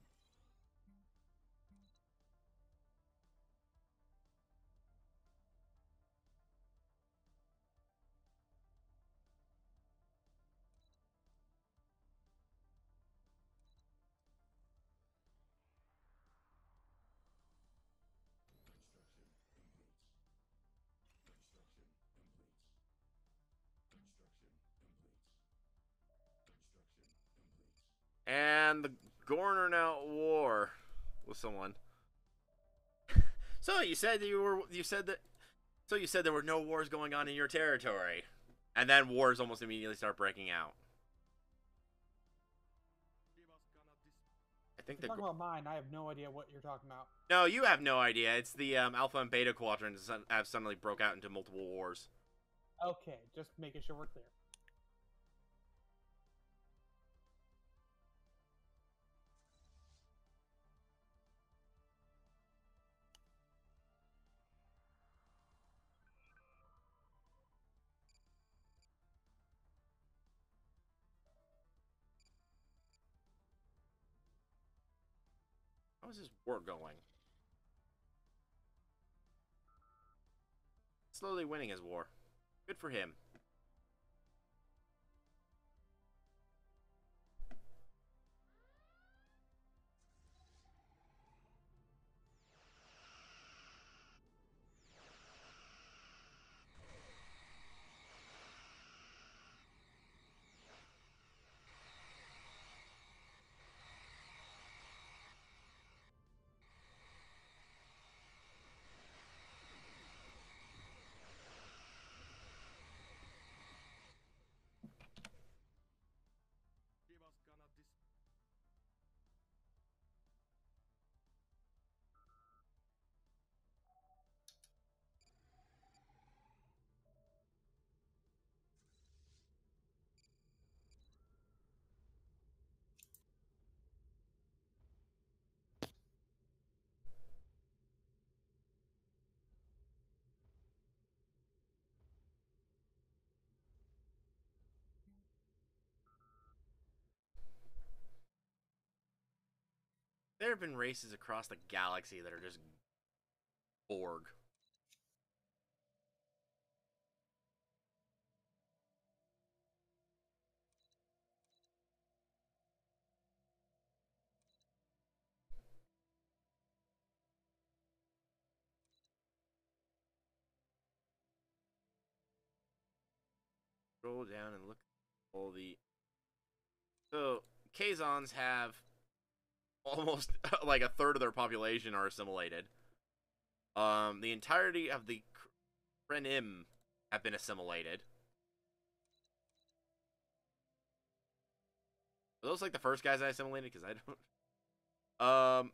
and the Gorn are now at war with someone. So you said there were no wars going on in your territory, and then wars almost immediately start breaking out. I think If you're talking about mine, I have no idea what you're talking about. No, you have no idea. It's the Alpha and Beta quadrants have suddenly broke out into multiple wars. Okay, just making sure we're clear. How is this war going? Slowly winning his war. Good for him. There have been races across the galaxy that are just Borg. Scroll down and look at all the... So, Kazons have almost like a third of their population are assimilated. The entirety of the Krenim have been assimilated. Are those like the first guys I assimilated? Because I don't...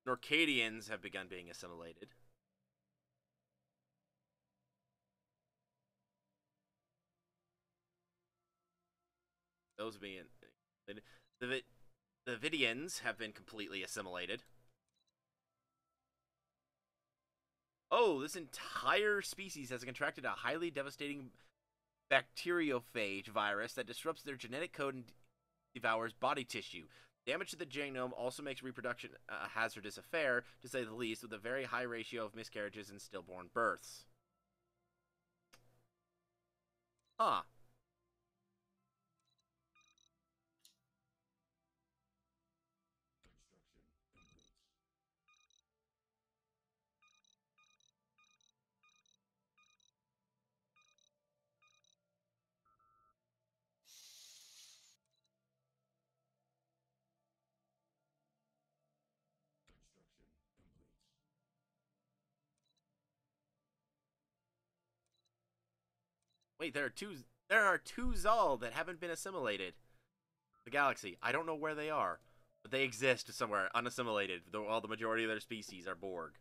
Norcadians have begun being assimilated. Those being... The Vidians have been completely assimilated. Oh, this entire species has contracted a highly devastating bacteriophage virus that disrupts their genetic code and devours body tissue. Damage to the genome also makes reproduction a hazardous affair, to say the least, with a very high ratio of miscarriages and stillborn births. Huh. Wait, there are two Zal that haven't been assimilated. The galaxy. I don't know where they are, but they exist somewhere, unassimilated, though all the majority of their species are Borg.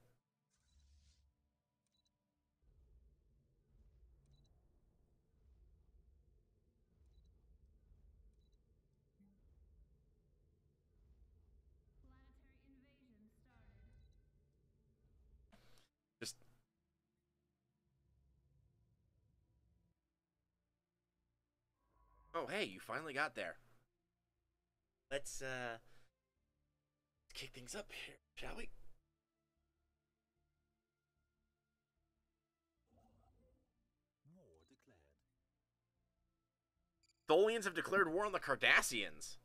Just... Oh, hey, you finally got there. Let's kick things up here, shall we? War declared. Tholians have declared war on the Cardassians.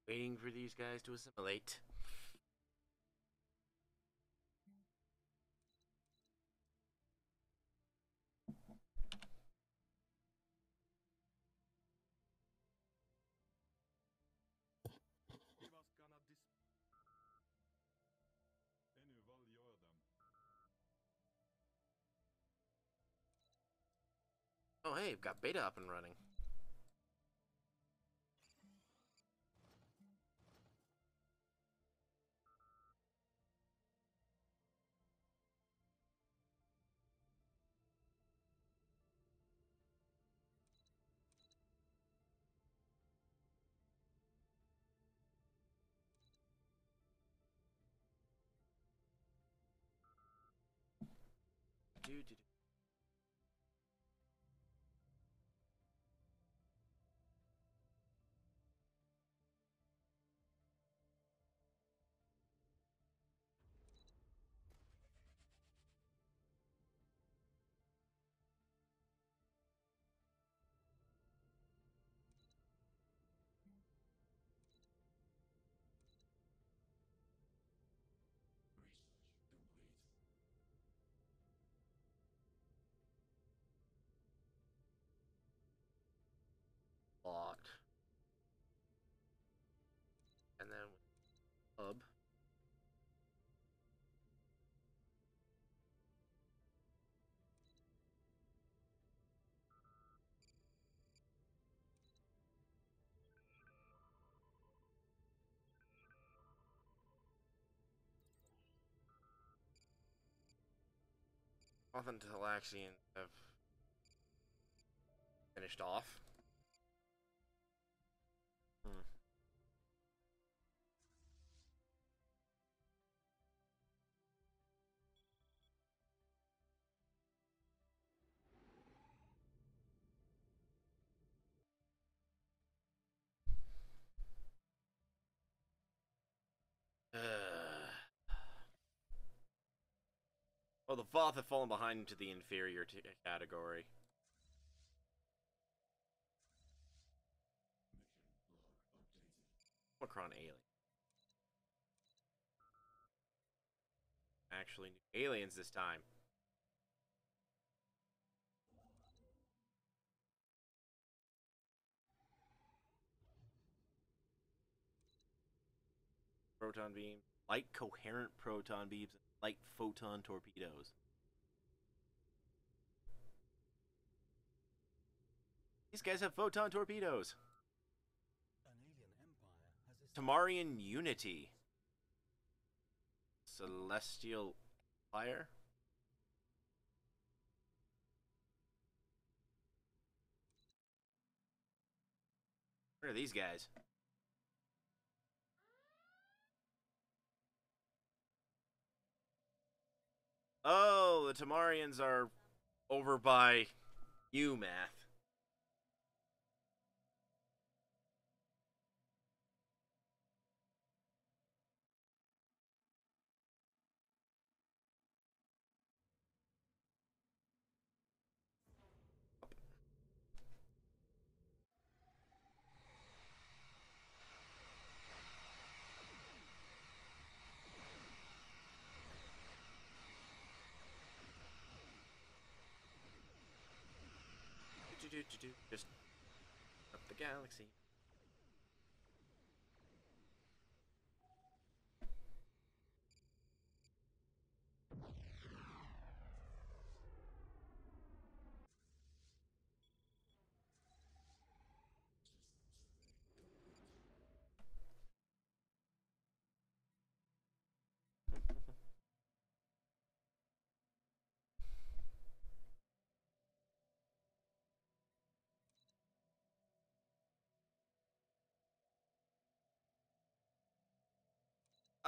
Waiting for these guys to assimilate. Oh, hey, we've got beta up and running. Do. Locked. And then hub. Off until Axians have finished off. Well, the Voth have fallen behind into the inferior category. Omicron alien. Actually, new aliens this time. Proton beam, light coherent proton beams, and light photon torpedoes. These guys have photon torpedoes. An alien empire has Tamarian Unity. Celestial Fire. Where are these guys? Oh, the Tamarians are over by UMath. Just up the galaxy.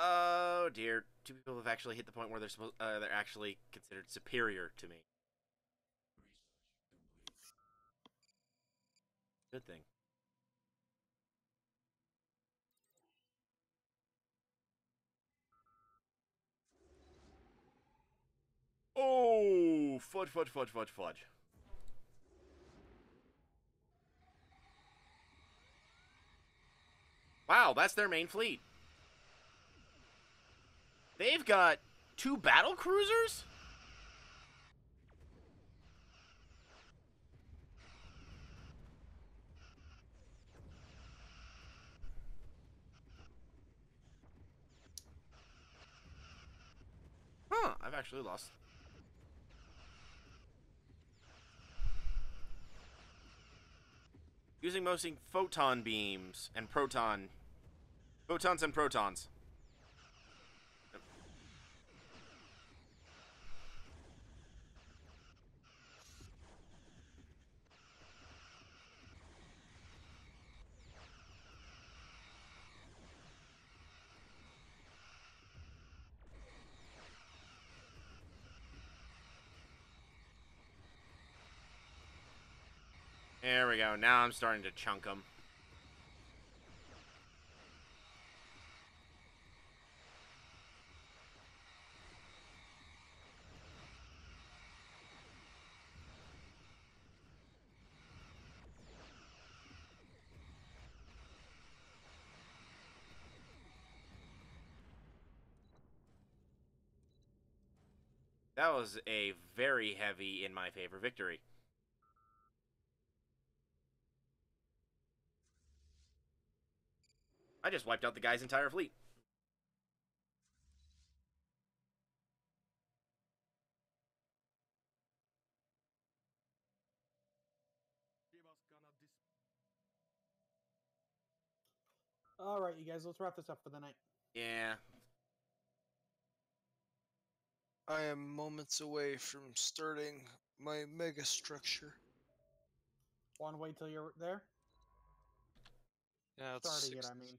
Oh dear, two people have actually hit the point where they're actually considered superior to me. Good thing. Oh, fudge. Wow, that's their main fleet. They've got 2 battle cruisers? Huh, I've actually lost. Using mostly photon beams and photons and protons. There we go. Now I'm starting to chunk them. That was a very heavy in my favor victory. I just wiped out the guy's entire fleet. All right, you guys, let's wrap this up for the night. Yeah. I am moments away from starting my mega structure. Want to wait till you're there? Yeah, it's Starting it, six- I mean.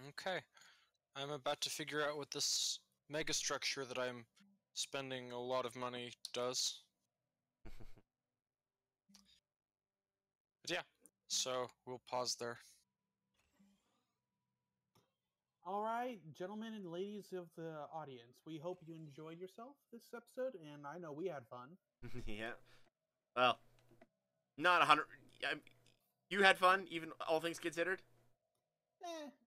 Okay. I'm about to figure out what this mega structure that I'm spending a lot of money does. But yeah, so we'll pause there. All right, gentlemen and ladies of the audience, we hope you enjoyed yourself this episode, and I know we had fun. Yeah. Well, not 100. You had fun, even all things considered?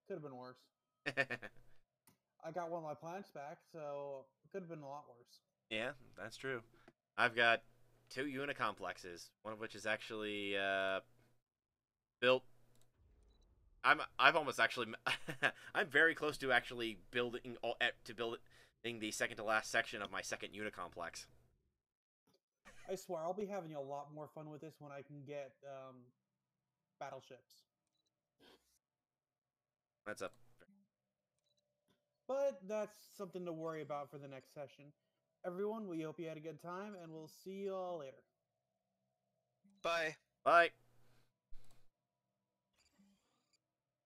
Could have been worse. I got one of my planets back, so it could have been a lot worse. Yeah, that's true. I've got 2 unicomplexes, one of which is actually built. I've almost actually I'm very close to actually building the second to last section of my second unicomplex. I swear, I'll be having a lot more fun with this when I can get battleships. That's up. But that's something to worry about for the next session. Everyone, we hope you had a good time, and we'll see you all later. Bye. Bye.